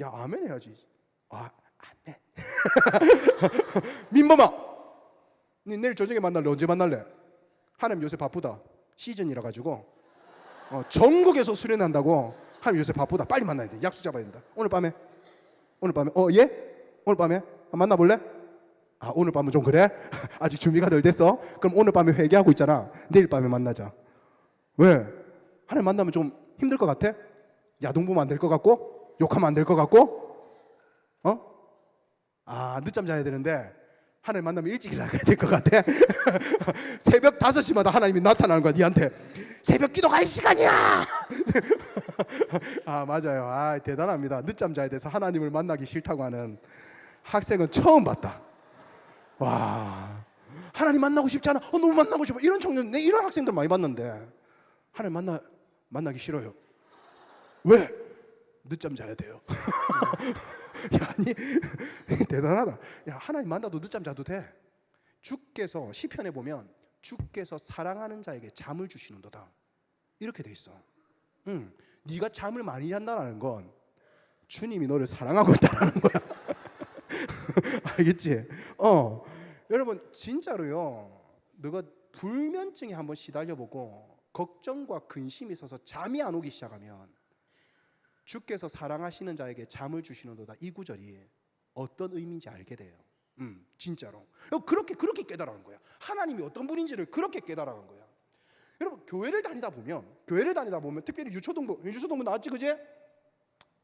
야, 아멘 해야지. 아멘. 민범아, 니 내일 저녁에 만날래? 언제 만날래? 하나님 요새 바쁘다. 시즌이라 가지고 전국에서 수련한다고. 하나님 요새 바쁘다. 빨리 만나야 돼. 약속 잡아야 된다. 오늘 밤에 예? 오늘 밤에 만나볼래? 오늘 밤은 좀 그래? 아직 준비가 덜 됐어? 그럼 오늘 밤에 회개하고 있잖아. 내일 밤에 만나자. 왜? 하나님 만나면 좀 힘들 것 같아? 야동보면 안 될 것 같고, 욕하면 안 될 것 같고, 늦잠 자야 되는데 하나님 만나면 일찍 일어나야 될 것 같아. 새벽 5시마다 하나님이 나타나는 거야 니한테. 새벽 기도 갈 시간이야. 맞아요. 대단합니다. 늦잠 자야 돼서 하나님을 만나기 싫다고 하는 학생은 처음 봤다. 와, 하나님 만나고 싶지 않아. 너무 만나고 싶어. 이런 청년, 이런 학생들 많이 봤는데 하나님 만나기 싫어요. 왜? 늦잠 자야 돼요. 야, 아니 대단하다. 야, 하나님 만나도 늦잠 자도 돼. 주께서 시편에 보면 주께서 사랑하는 자에게 잠을 주시는도다 이렇게 돼 있어. 네가 잠을 많이 잔다는 건 주님이 너를 사랑하고 있다는 거야. 알겠지? 여러분, 진짜로요, 너가 불면증에 한번 시달려보고 걱정과 근심이 있어서 잠이 안 오기 시작하면 주께서 사랑하시는 자에게 잠을 주시는도다, 이 구절이 어떤 의미인지 알게 돼요. 진짜로 그렇게 깨달아간 거야. 하나님이 어떤 분인지를 그렇게 깨달아간 거야. 여러분, 교회를 다니다 보면 특별히 유초동부 나왔지, 그지?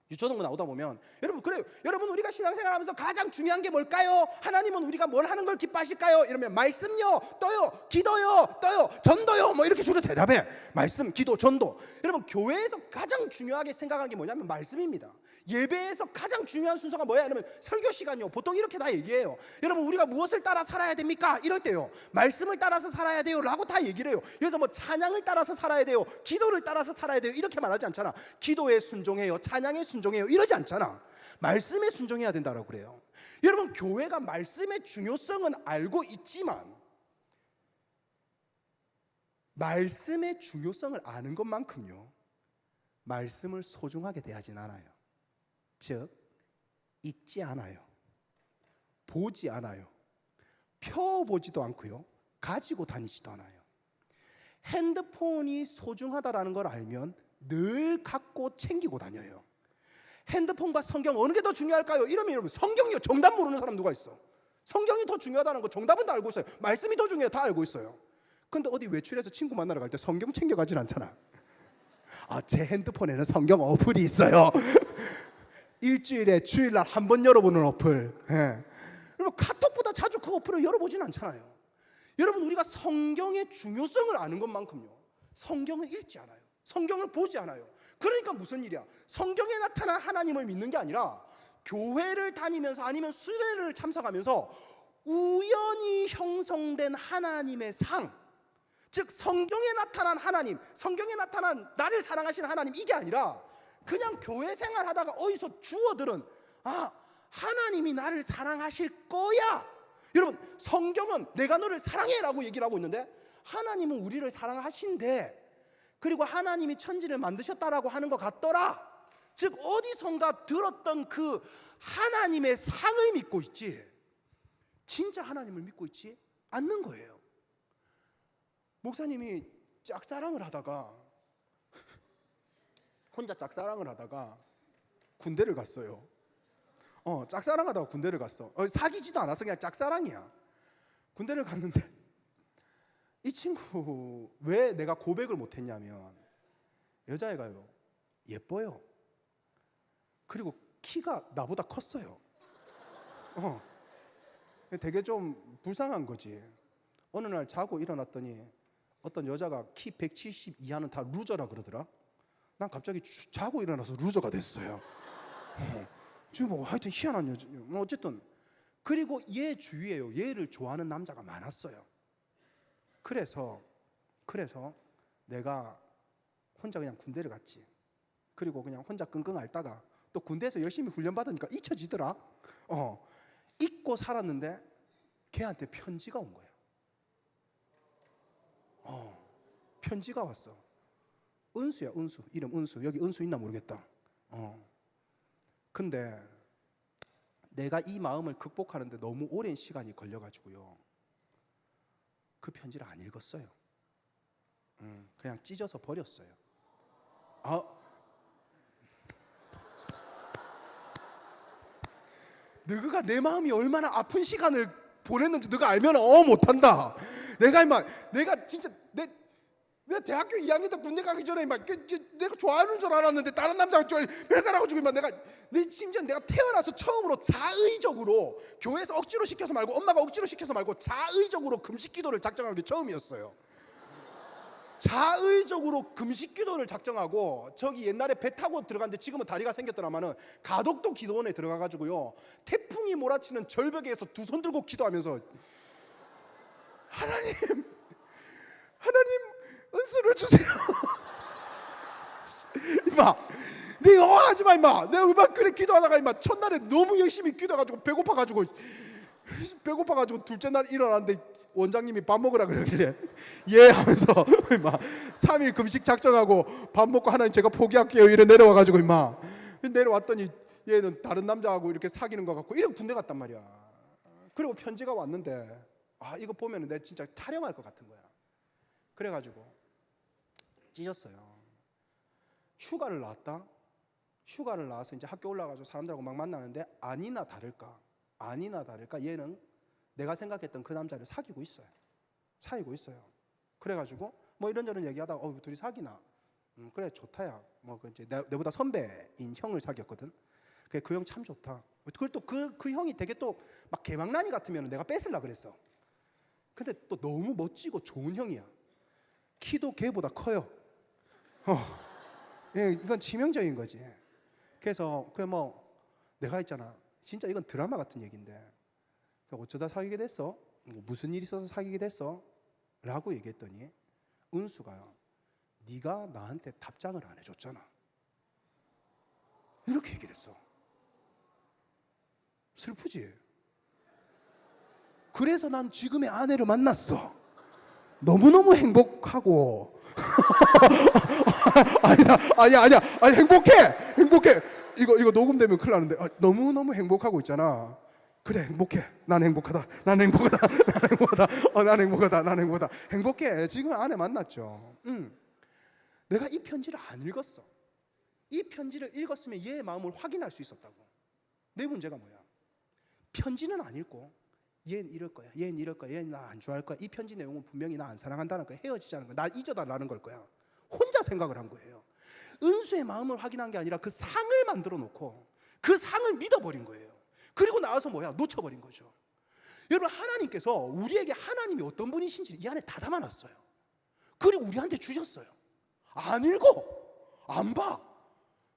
유초동부 나오다 보면 여러분, 그래요. 여러분, 우리가 신앙생활하면서 가장 중요한 게 뭘까요? 하나님은 우리가 뭘 하는 걸 기뻐하실까요? 이러면 말씀요, 떠요, 기도요, 떠요, 전도요, 뭐 이렇게 주로 대답해. 말씀, 기도, 전도. 여러분, 교회에서 가장 중요하게 생각하는 게 뭐냐면 말씀입니다. 예배에서 가장 중요한 순서가 뭐야? 이러면 설교 시간이요. 보통 이렇게 다 얘기해요. 여러분, 우리가 무엇을 따라 살아야 됩니까? 이럴 때요, 말씀을 따라서 살아야 돼요 라고 다 얘기를 해요. 그래서 뭐 찬양을 따라서 살아야 돼요, 기도를 따라서 살아야 돼요 이렇게 말하지 않잖아. 기도에 순종해요, 찬양에 순종해요 이러지 않잖아. 말씀에 순종해야 된다고 그래요. 여러분, 교회가 말씀의 중요성은 알고 있지만 말씀의 중요성을 아는 것만큼요 말씀을 소중하게 대하진 않아요. 즉, 읽지 않아요, 보지 않아요, 펴보지도 않고요, 가지고 다니지도 않아요. 핸드폰이 소중하다라는 걸 알면 늘 갖고 챙기고 다녀요. 핸드폰과 성경 어느 게 더 중요할까요? 이러면 여러분, 성경이요, 정답 모르는 사람 누가 있어? 성경이 더 중요하다는 거 정답은 다 알고 있어요. 말씀이 더 중요해요, 다 알고 있어요. 근데 어디 외출해서 친구 만나러 갈 때 성경 챙겨가진 않잖아. 제 핸드폰에는 성경 어플이 있어요. 일주일에 주일날 한 번 열어보는 어플. 여러분, 카톡보다 자주 그 어플을 열어보진 않잖아요. 여러분, 우리가 성경의 중요성을 아는 것만큼요 성경을 읽지 않아요, 성경을 보지 않아요. 그러니까 무슨 일이야? 성경에 나타난 하나님을 믿는 게 아니라 교회를 다니면서 아니면 수련회를 참석하면서 우연히 형성된 하나님의 상, 즉 성경에 나타난 하나님, 성경에 나타난 나를 사랑하시는 하나님, 이게 아니라 그냥 교회 생활하다가 어디서 주워들은 하나님이 나를 사랑하실 거야. 여러분, 성경은 내가 너를 사랑해라고 얘기를 하고 있는데 하나님은 우리를 사랑하신대. 그리고 하나님이 천지를 만드셨다라고 하는 것 같더라. 즉 어디선가 들었던 그 하나님의 상을 믿고 있지 진짜 하나님을 믿고 있지 않는 거예요. 목사님이 짝사랑을 하다가 혼자 짝사랑을 하다가 군대를 갔어요. 짝사랑하다가 군대를 갔어. 사귀지도 않아서 그냥 짝사랑이야. 군대를 갔는데 이 친구 왜 내가 고백을 못했냐면 여자애가요 예뻐요. 그리고 키가 나보다 컸어요. 되게 좀 불쌍한 거지. 어느 날 자고 일어났더니 어떤 여자가 키 170 이하는 다 루저라 그러더라. 난 갑자기 자고 일어나서 루저가 됐어요. 지금 뭐 하여튼 희한한 여자. 어쨌든 그리고 얘 주위에요 얘를 좋아하는 남자가 많았어요. 그래서 내가 혼자 그냥 군대를 갔지. 그리고 그냥 혼자 끙끙 앓다가 또 군대에서 열심히 훈련받으니까 잊혀지더라. 잊고 살았는데 걔한테 편지가 온 거야. 편지가 왔어. 은수야, 은수. 이름 은수. 여기 은수 있나 모르겠다. 근데 내가 이 마음을 극복하는데 너무 오랜 시간이 걸려가지고요 그 편지를 안 읽었어요. 그냥 찢어서 버렸어요. 너가 내 마음이 얼마나 아픈 시간을 보냈는지 너가 알면 못한다. 내가 진짜 내가 대학교 2학년 때 군대 가기 전에 내가 좋아하는 줄 알았는데 다른 남자가 별가라가지고 심지어 내가 태어나서 처음으로 자의적으로 교회에서 억지로 시켜서 말고 엄마가 억지로 시켜서 말고 자의적으로 금식기도를 작정한 게 처음이었어요. 자의적으로 금식기도를 작정하고 저기 옛날에 배 타고 들어갔는데 지금은 다리가 생겼더라마는 가덕도 기도원에 들어가가지고요 태풍이 몰아치는 절벽에서 두 손 들고 기도하면서 하나님 은수를 주세요. 임마, 내가 하지 마 임마. 내가 막 그래 기도하다가 임마 첫날에 너무 열심히 기도해가지고 배고파가지고 둘째 날 일어났는데 원장님이 밥 먹으라 그러길래 예 하면서 임마 3일 금식 작정하고 밥 먹고 하나님 제가 포기할게요 이래 내려와가지고 임마 내려왔더니 얘는 다른 남자하고 이렇게 사귀는 것 같고 이래 군대 갔단 말이야. 그리고 편지가 왔는데 이거 보면은 내 진짜 타령할 것 같은 거야. 그래가지고 찢었어요. 휴가를 나와서 이제 학교 올라가서 사람들하고 막 만나는데 아니나 다를까 얘는 내가 생각했던 그 남자를 사귀고 있어요. 그래가지고 뭐 이런저런 얘기하다가 둘이 사귀나? 그래 좋다야. 뭐 이제 내보다 선배인 형을 사귀었거든. 그 형 참 좋다. 그걸 또 그 형이 되게 또 막 개망나니 같으면 내가 뺏으려 그랬어. 근데 또 너무 멋지고 좋은 형이야. 키도 걔보다 커요. 예, 이건 치명적인 거지. 그래서 내가 있잖아. 진짜 이건 드라마 같은 얘기인데 어쩌다 사귀게 됐어? 무슨 일이 있어서 사귀게 됐어? 라고 얘기했더니 은수가요 네가 나한테 답장을 안 해줬잖아 이렇게 얘기를 했어. 슬프지? 그래서 난 지금의 아내를 만났어. 너무너무 행복하고 아니야 행복해. 이거 녹음되면 큰일 나는데 너무너무 행복하고 있잖아. 그래 행복해. 난 행복하다. 행복해. 지금 아내 만났죠. 내가 이 편지를 안 읽었어. 이 편지를 읽었으면 얘의 마음을 확인할 수 있었다고. 내 문제가 뭐야? 편지는 안 읽고 얘는 이럴 거야. 얘는 나 안 좋아할 거야. 이 편지 내용은 분명히 나 안 사랑한다는 거야. 헤어지자는 거야. 나 잊어달라는 걸 거야. 혼자 생각을 한 거예요. 은수의 마음을 확인한 게 아니라 그 상을 만들어 놓고 그 상을 믿어버린 거예요. 그리고 나와서 놓쳐버린 거죠. 여러분, 하나님께서 우리에게 하나님이 어떤 분이신지 이 안에 다 담아놨어요. 그리고 우리한테 주셨어요. 안 읽어, 안 봐.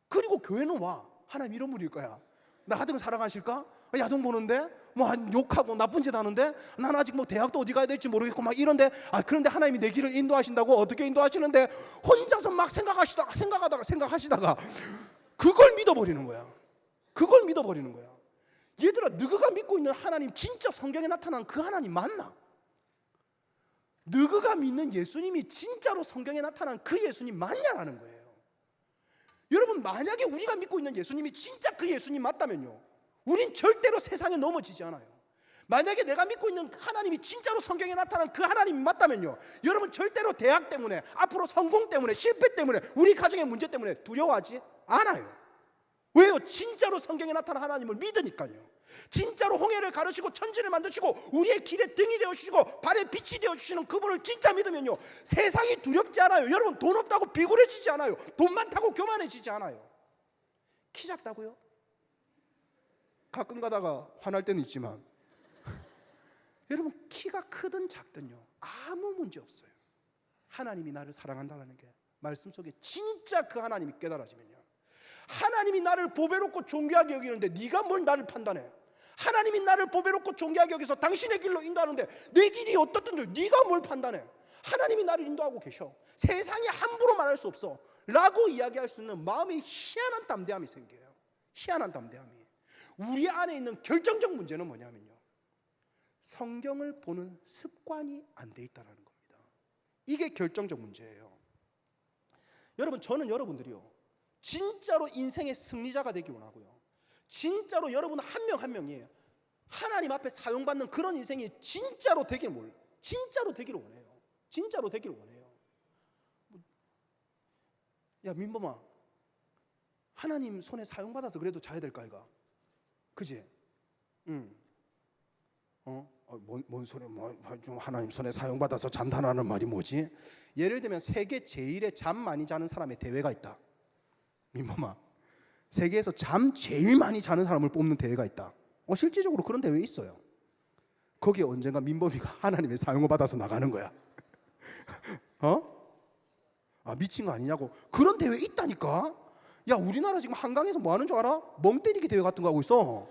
그리고 교회는 와. 하나님 이런 분일 거야. 나 같은 거 사랑하실까? 야동 보는데 뭐 욕하고 나쁜 짓 하는데 난 아직 뭐 대학도 어디 가야 될지 모르겠고 막 이런데 그런데 하나님이 내 길을 인도하신다고 어떻게 인도하시는데 혼자서 막 생각하시다가 그걸 믿어버리는 거야. 그걸 믿어버리는 거야. 얘들아, 너희가 믿고 있는 하나님 진짜 성경에 나타난 그 하나님 맞나? 너희가 믿는 예수님이 진짜로 성경에 나타난 그 예수님 맞냐라는 거예요. 여러분, 만약에 우리가 믿고 있는 예수님이 진짜 그 예수님 맞다면요, 우린 절대로 세상에 넘어지지 않아요. 만약에 내가 믿고 있는 하나님이 진짜로 성경에 나타난 그 하나님이 맞다면요, 여러분 절대로 대학 때문에, 앞으로 성공 때문에, 실패 때문에, 우리 가정의 문제 때문에 두려워하지 않아요. 왜요? 진짜로 성경에 나타난 하나님을 믿으니까요. 진짜로 홍해를 가르시고 천지를 만드시고 우리의 길에 등이 되어주시고 발에 빛이 되어주시는 그분을 진짜 믿으면요, 세상이 두렵지 않아요. 여러분, 돈 없다고 비굴해지지 않아요. 돈 많다고 교만해지지 않아요. 키 작다고요? 가끔 가다가 화날 때는 있지만 여러분, 키가 크든 작든요 아무 문제 없어요. 하나님이 나를 사랑한다는 게 말씀 속에 진짜 그 하나님이 깨달아지면요, 하나님이 나를 보배롭고 존귀하게 여기는데 네가 뭘 나를 판단해? 하나님이 나를 보배롭고 존귀하게 여기서 당신의 길로 인도하는데 내 길이 어떻든지 네가 뭘 판단해? 하나님이 나를 인도하고 계셔. 세상에 함부로 말할 수 없어 라고 이야기할 수 있는 마음의 희한한 담대함이 생겨요. 희한한 담대함이. 우리 안에 있는 결정적 문제는 뭐냐면요, 성경을 보는 습관이 안 돼 있다는 겁니다. 이게 결정적 문제예요. 여러분, 저는 여러분들이요 진짜로 인생의 승리자가 되기 원하고요, 진짜로 여러분 한 명 한 명이 하나님 앞에 사용받는 그런 인생이 진짜로 되기를 원해요. 진짜로 되기를 원해요. 야, 민범아, 하나님 손에 사용받아서 그래도 자야 될까 이가? 그지? 응. 뭔 소리? 좀 하나님 손에 사용받아서 잔다는 말이 뭐지? 예를 들면 세계 제일의 잠 많이 자는 사람의 대회가 있다. 민범아, 세계에서 잠 제일 많이 자는 사람을 뽑는 대회가 있다. 실질적으로 그런 대회 있어요. 거기에 언젠가 민범이가 하나님의 사용을 받아서 나가는 거야. 미친 거 아니냐고. 그런 대회 있다니까. 야, 우리나라 지금 한강에서 뭐 하는 줄 알아? 멍 때리기 대회 같은 거 하고 있어.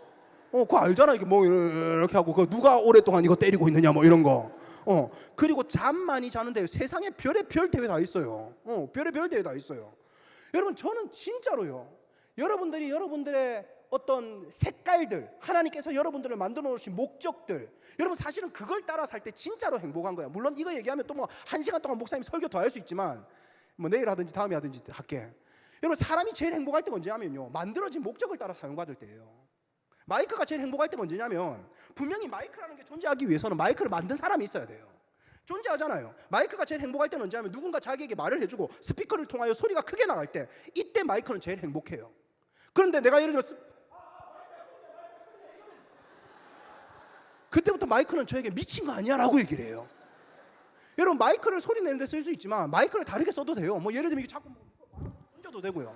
그거 알잖아. 이게 뭐 이렇게 하고 그 누가 오랫동안 이거 때리고 있느냐 뭐 이런 거. 그리고 잠 많이 자는 대회, 세상에 별의 별 대회 다 있어요. 별의 별 대회 다 있어요. 여러분, 저는 진짜로요, 여러분들이 여러분들의 어떤 색깔들, 하나님께서 여러분들을 만들어 놓으신 목적들, 여러분 사실은 그걸 따라 살 때 진짜로 행복한 거야. 물론 이거 얘기하면 또 뭐 1시간 동안 목사님 설교 더 할 수 있지만 뭐 내일 하든지 다음에 하든지 할게. 여러분, 사람이 제일 행복할 때가 언제냐면요, 만들어진 목적을 따라 사용받을 때예요. 마이크가 제일 행복할 때가 언제냐면, 분명히 마이크라는 게 존재하기 위해서는 마이크를 만든 사람이 있어야 돼요. 존재하잖아요. 마이크가 제일 행복할 때는 언제냐면, 누군가 자기에게 말을 해주고 스피커를 통하여 소리가 크게 나갈 때, 이때 마이크는 제일 행복해요. 그런데 내가 예를 들어 그때부터 마이크는 저에게 미친 거 아니야 라고 얘기를 해요. 여러분, 마이크를 소리 내는 데 쓸 수 있지만 마이크를 다르게 써도 돼요. 뭐 예를 들면 이게 자꾸 던져도 되고요.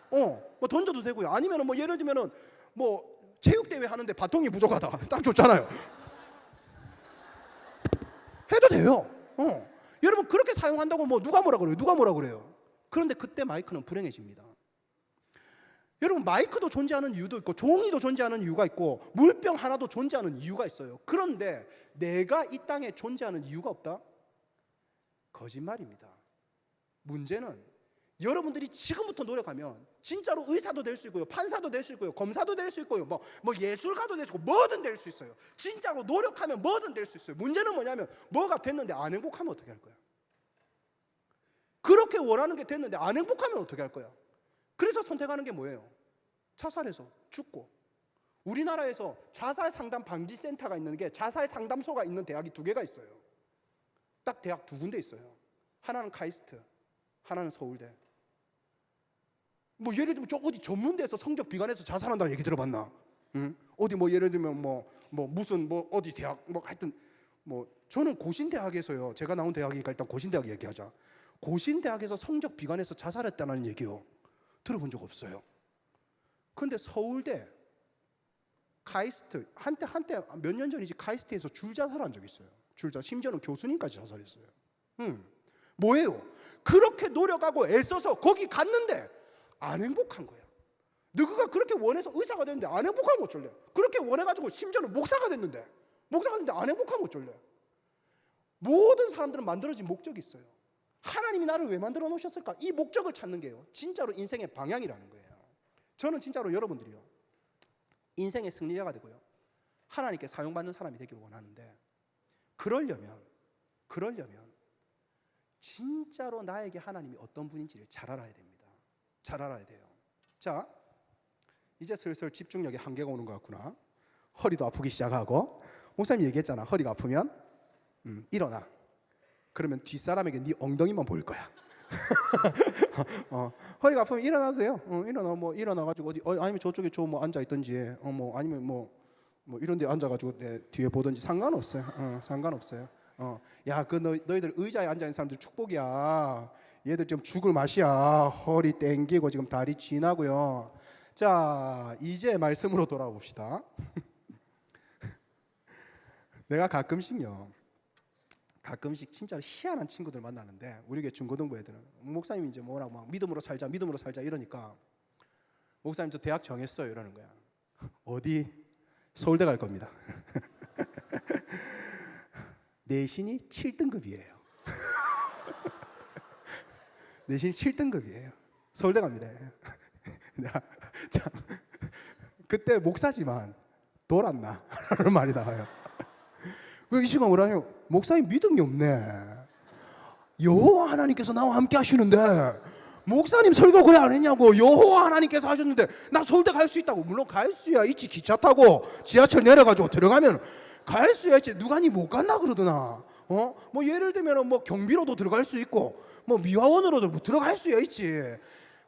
뭐 던져도 되고요. 아니면은 뭐 예를 들면은 뭐 체육대회 하는데 바통이 부족하다. 딱 좋잖아요. 해도 돼요. 여러분, 그렇게 사용한다고 뭐 누가 뭐라 그래요? 누가 뭐라 그래요? 그런데 그때 마이크는 불행해집니다. 여러분, 마이크도 존재하는 이유도 있고 종이도 존재하는 이유가 있고 물병 하나도 존재하는 이유가 있어요. 그런데 내가 이 땅에 존재하는 이유가 없다? 거짓말입니다. 문제는 여러분들이 지금부터 노력하면 진짜로 의사도 될 수 있고요, 판사도 될 수 있고요, 검사도 될 수 있고요, 뭐 예술가도 될 수 있고 뭐든 될 수 있어요. 진짜로 노력하면 뭐든 될 수 있어요. 문제는 뭐냐면, 뭐가 됐는데 안 행복하면 어떻게 할 거야? 그렇게 원하는 게 됐는데 안 행복하면 어떻게 할 거야? 그래서 선택하는 게 뭐예요? 자살해서 죽고. 우리나라에서 자살 상담 방지 센터가 있는 게, 자살 상담소가 있는 대학이 2개가 있어요. 딱 대학 2군데 있어요. 하나는 카이스트, 하나는 서울대. 뭐 예를 들면 저 어디 전문대에서 성적 비관해서 자살한다는 얘기 들어봤나? 응? 어디 뭐 예를 들면 뭐 무슨 뭐 어디 대학 뭐 하여튼 뭐 저는 고신대학에서요. 제가 나온 대학이니까 일단 고신대학 얘기하자. 고신대학에서 성적 비관해서 자살했다는 얘기요, 들어본 적 없어요. 그런데 서울대, 카이스트, 한때 몇 년 전이지 카이스트에서 줄자살한 적이 있어요. 심지어는 교수님까지 자살했어요. 뭐예요? 그렇게 노력하고 애써서 거기 갔는데 안 행복한 거야. 너가 그렇게 원해서 의사가 됐는데 안 행복하면 어쩔래? 그렇게 원해가지고 심지어는 목사가 됐는데 안 행복하면 어쩔래? 모든 사람들은 만들어진 목적이 있어요. 하나님이 나를 왜 만들어 놓으셨을까? 이 목적을 찾는 게요, 진짜로 인생의 방향이라는 거예요. 저는 진짜로 여러분들이요, 인생의 승리자가 되고요, 하나님께 사용받는 사람이 되기를 원하는데, 그러려면 진짜로 나에게 하나님이 어떤 분인지를 잘 알아야 됩니다. 잘 알아야 돼요. 자, 이제 슬슬 집중력에 한계가 오는 것 같구나. 허리도 아프기 시작하고, 목사님이 얘기했잖아. 허리가 아프면 일어나. 그러면 뒷사람에게 네 엉덩이만 보일 거야. 허리가 아프면 일어나도 돼요. 일어나가지고 어디 아니면 저쪽에 뭐 앉아 있든지, 아니면 뭐 이런 데 앉아가지고 내 뒤에 보든지 상관없어요. 상관없어요. 야, 너희들 의자에 앉아 있는 사람들 축복이야. 얘들 좀 죽을 맛이야. 허리 땡기고 지금 다리 쥐나고요. 자, 이제 말씀으로 돌아봅시다. 내가 가끔씩 진짜로 희한한 친구들 만나는데, 우리 교회 중고등부 애들은 목사님 이제 뭐라고 막 믿음으로 살자 이러니까, 목사님 저 대학 정했어요 이러는 거야. 어디? 서울대 갈 겁니다. 내신이 7등급이에요. 내신이 7등급이에요. 서울대 갑니다. 참, 그때 목사지만 돌았나 라는 말이 나와요. 이 시간 뭐라냐? 목사님 믿음이 없네. 여호와 하나님께서 나와 함께 하시는데 목사님 설교 그래 안 했냐고. 여호와 하나님께서 하셨는데 나 서울대 갈 수 있다고. 물론 갈 수야 있지. 기차 타고 지하철 내려가지고 들어가면 갈 수야 있지. 누가 니 못 간다 그러더나. 뭐 예를 들면 뭐 경비로도 들어갈 수 있고, 뭐 미화원으로도 뭐 들어갈 수야 있지.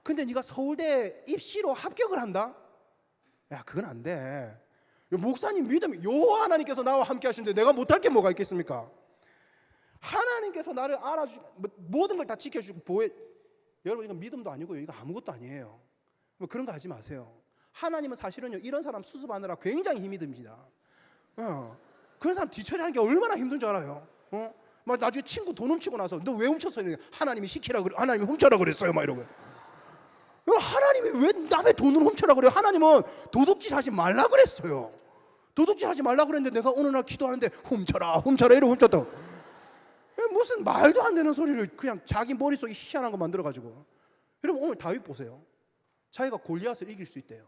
근데 네가 서울대 입시로 합격을 한다? 야, 그건 안 돼. 목사님 믿음이, 여호와 하나님께서 나와 함께 하시는데 내가 못할 게 뭐가 있겠습니까? 하나님께서 나를 알아주, 모든 걸 다 지켜주고 보혜. 여러분, 이건 믿음도 아니고요, 이거 아무것도 아니에요. 뭐 그런 거 하지 마세요. 하나님은 사실은요, 이런 사람 수습하느라 굉장히 힘이 듭니다. 그런 사람 뒤처리하는 게 얼마나 힘든 줄 알아요? 막 나중에 친구 돈 훔치고 나서 너 왜 훔쳤어? 하나님이 시키라 그래, 하나님이 훔쳐라 그랬어요, 막 이러고. 하나님이 왜 남의 돈을 훔쳐라 그래요? 하나님은 도둑질 하지 말라 그랬어요. 도둑질 하지 말라 그랬는데 내가 어느 날 기도하는데 훔쳐라 이러고 훔쳤다고. 무슨 말도 안 되는 소리를 그냥 자기 머릿속에 희한한 거 만들어가지고. 여러분, 오늘 다윗 보세요. 자기가 골리앗을 이길 수 있대요.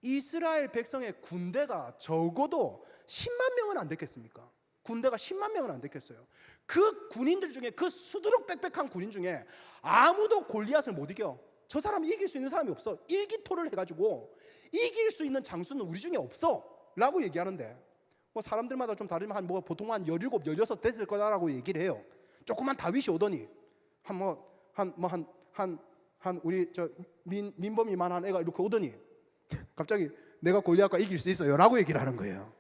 이스라엘 백성의 군대가 적어도 10만 명은 안 됐겠습니까? 군대가 10만 명은 안 됐겠어요. 그 군인들 중에, 그 수두룩 빽빽한 군인 중에 아무도 골리앗을 못 이겨. 저 사람이 이길 수 있는 사람이 없어. 일기토를 해가지고 이길 수 있는 장수는 우리 중에 없어 라고 얘기하는데, 뭐 사람들마다 좀 다르지만 보통 한 17, 16 됐을 거다라고 얘기를 해요. 조그만 다윗이 오더니 우리 저 민범이만한 애가 이렇게 오더니 갑자기 내가 골리앗과 이길 수 있어요 라고 얘기를 하는 거예요.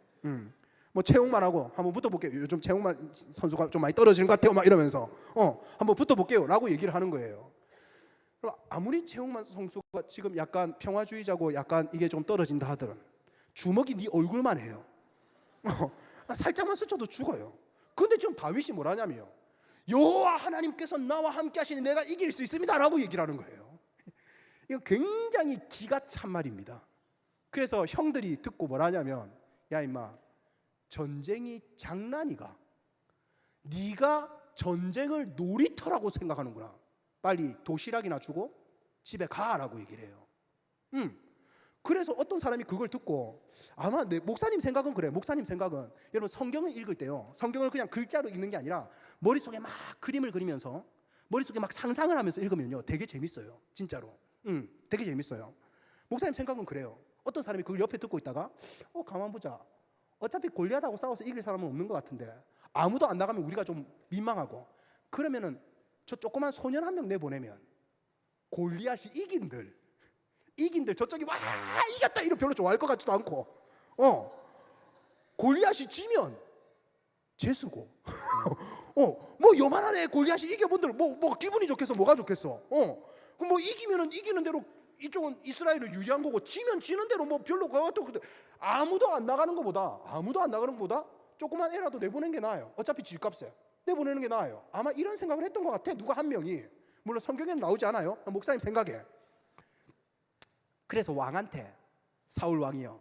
뭐 채용만 하고 한번 붙어볼게요. 요즘 채용만 선수가 좀 많이 떨어지는 것 같아요 막 이러면서 한번 붙어볼게요 라고 얘기를 하는 거예요. 아무리 최홍만 선수가 지금 약간 평화주의자고 약간 이게 좀 떨어진다 하더라도 주먹이 네 얼굴만 해요. 살짝만 스쳐도 죽어요. 근데 지금 다윗이 뭐라냐면요, 여호와 하나님께서 나와 함께 하시니 내가 이길 수 있습니다 라고 얘기를 하는 거예요. 이거 굉장히 기가 찬 말입니다. 그래서 형들이 듣고 뭐라냐면, 야 임마, 전쟁이 장난이가? 네가 전쟁을 놀이터라고 생각하는구나. 빨리 도시락이나 주고 집에 가라고 얘기를 해요. 그래서 어떤 사람이 그걸 듣고, 아마 목사님 생각은 그래요. 목사님 생각은, 여러분 성경을 읽을 때요, 성경을 그냥 글자로 읽는 게 아니라 머릿속에 막 그림을 그리면서, 머릿속에 막 상상을 하면서 읽으면요 되게 재밌어요. 진짜로. 되게 재밌어요. 목사님 생각은 그래요. 어떤 사람이 그걸 옆에 듣고 있다가 가만 보자, 어차피 골리앗하고 싸워서 이길 사람은 없는 것 같은데 아무도 안 나가면 우리가 좀 민망하고, 그러면은 저 조그만 소년 한 명 내보내면 골리앗이 이긴들 저쪽이 와 이겼다 이러 별로 좋아할 것 같지도 않고, 골리앗이 지면 재수고 뭐 요만한 애 골리앗이 이겨본들 뭐 기분이 좋겠어? 뭐가 좋겠어? 그럼 뭐 이기면은 이기는 대로 이쪽은 이스라엘을 유리한 거고, 지면 지는 대로 뭐 별로 그것도 아무도 안 나가는 것보다 조그만 애라도 내보내는 게 나아요. 어차피 질값에 내보내는 게 나아요. 아마 이런 생각을 했던 것 같아. 누가 한 명이, 물론 성경에는 나오지 않아요. 목사님 생각에. 그래서 왕한테 사울 왕이요,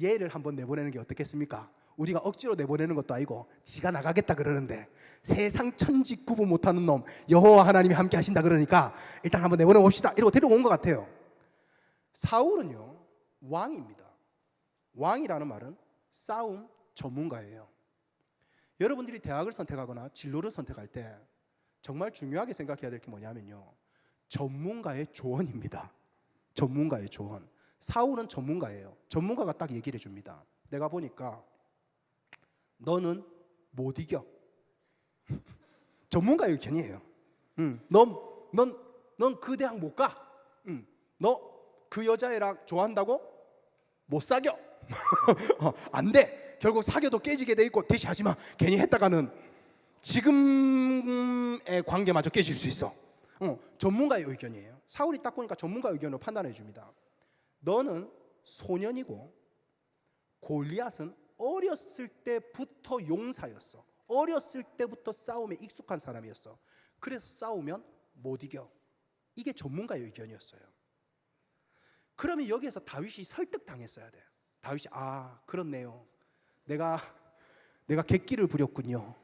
얘를 한번 내보내는 게 어떻겠습니까? 우리가 억지로 내보내는 것도 아니고 지가 나가겠다 그러는데 세상 천지 구분 못하는 놈 여호와 하나님이 함께 하신다 그러니까 일단 한번 내보내 봅시다 이러고 데려온 것 같아요. 사울은요 왕입니다. 왕이라는 말은 싸움 전문가예요. 여러분들이 대학을 선택하거나 진로를 선택할 때 정말 중요하게 생각해야 될 게 뭐냐면요, 전문가의 조언입니다. 전문가의 조언. 사울은 전문가예요. 전문가가 딱 얘기를 해줍니다. 내가 보니까 너는 못 이겨. 전문가의 의견이에요. 넌 그 대학 못 가. 너 그 여자애랑 좋아한다고 못 사겨. 안 돼. 결국 사겨도 깨지게 돼 있고 대시 하지 마. 괜히 했다가는 지금의 관계마저 깨질 수 있어. 전문가의 의견이에요. 사울이 딱 보니까 전문가의 의견으로 판단해 줍니다. 너는 소년이고 골리앗은 어렸을 때부터 용사였어. 어렸을 때부터 싸움에 익숙한 사람이었어. 그래서 싸우면 못 이겨. 이게 전문가의 의견이었어요. 그러면 여기에서 다윗이 설득당했어야 돼. 다윗이 그렇네요. 내가 객기를 부렸군요.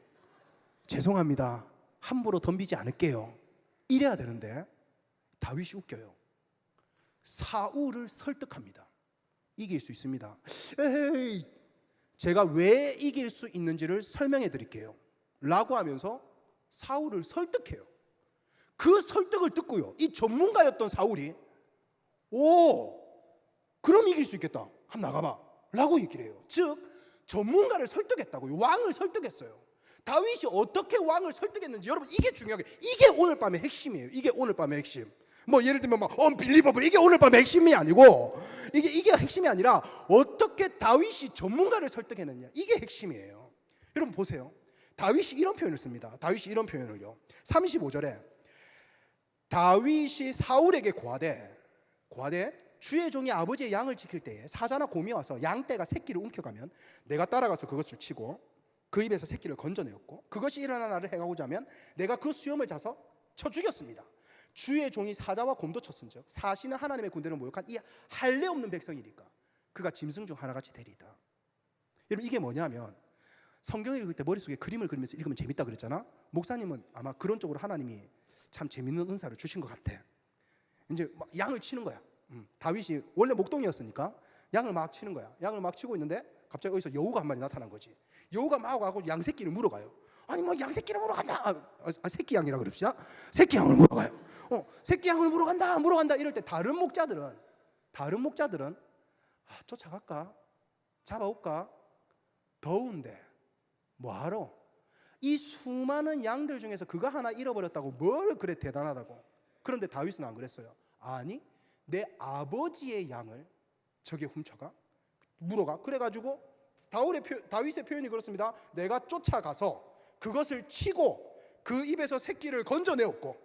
죄송합니다. 함부로 덤비지 않을게요. 이래야 되는데 다윗이 웃겨요. 사울을 설득합니다. 이길 수 있습니다. 에이, 제가 왜 이길 수 있는지를 설명해 드릴게요 라고 하면서 사울을 설득해요. 그 설득을 듣고요, 이 전문가였던 사울이 그럼 이길 수 있겠다, 한번 나가봐 라고 얘기를 해요. 즉 전문가를 설득했다고요. 왕을 설득했어요. 다윗이 어떻게 왕을 설득했는지, 여러분 이게 중요하게, 이게 오늘 밤의 핵심이에요. 이게 오늘 밤의 핵심. 뭐 예를 들면 막 언빌리버블, 이게 오늘 밤의 핵심이 아니고, 이게 핵심이 아니라 어떻게 다윗이 전문가를 설득했느냐, 이게 핵심이에요. 여러분 보세요. 다윗이 이런 표현을 씁니다. 다윗이 이런 표현을요, 35절에 다윗이 사울에게 고하되 주의 종이 아버지의 양을 지킬 때에 사자나 곰이 와서 양떼가 새끼를 움켜가면 내가 따라가서 그것을 치고 그 입에서 새끼를 건져내었고, 그것이 일어나 나를 해가고자 하면 내가 그 수염을 자서 쳐 죽였습니다. 주의 종이 사자와 곰도 쳤은즉 사시는 하나님의 군대를 모욕한 이 할례 없는 백성이니까 그가 짐승 중 하나같이 되리이다. 여러분 이게 뭐냐면, 성경을 읽을 때 머릿속에 그림을 그리면서 읽으면 재밌다 그랬잖아. 목사님은 아마 그런 쪽으로 하나님이 참 재밌는 은사를 주신 것 같아. 이제 막 양을 치는 거야. 다윗이 원래 목동이었으니까 양을 막 치는 거야. 양을 막 치고 있는데 갑자기 어디서 여우가 한 마리 나타난 거지. 여우가 막 와서 양 새끼를 물어가요. 아니 뭐 양 새끼를 물어간다. 새끼 양이라 그럽시다. 새끼 양을 물어가요. 새끼 양을 물어간다. 이럴 때 다른 목자들은 쫓아갈까? 잡아올까? 더운데 뭐하러? 이 수많은 양들 중에서 그거 하나 잃어버렸다고 뭘 그래 대단하다고. 그런데 다윗은 안 그랬어요. 아니, 내 아버지의 양을 저게 훔쳐가? 물어가? 그래가지고 다윗의 표현이 그렇습니다. 내가 쫓아가서 그것을 치고 그 입에서 새끼를 건져내었고,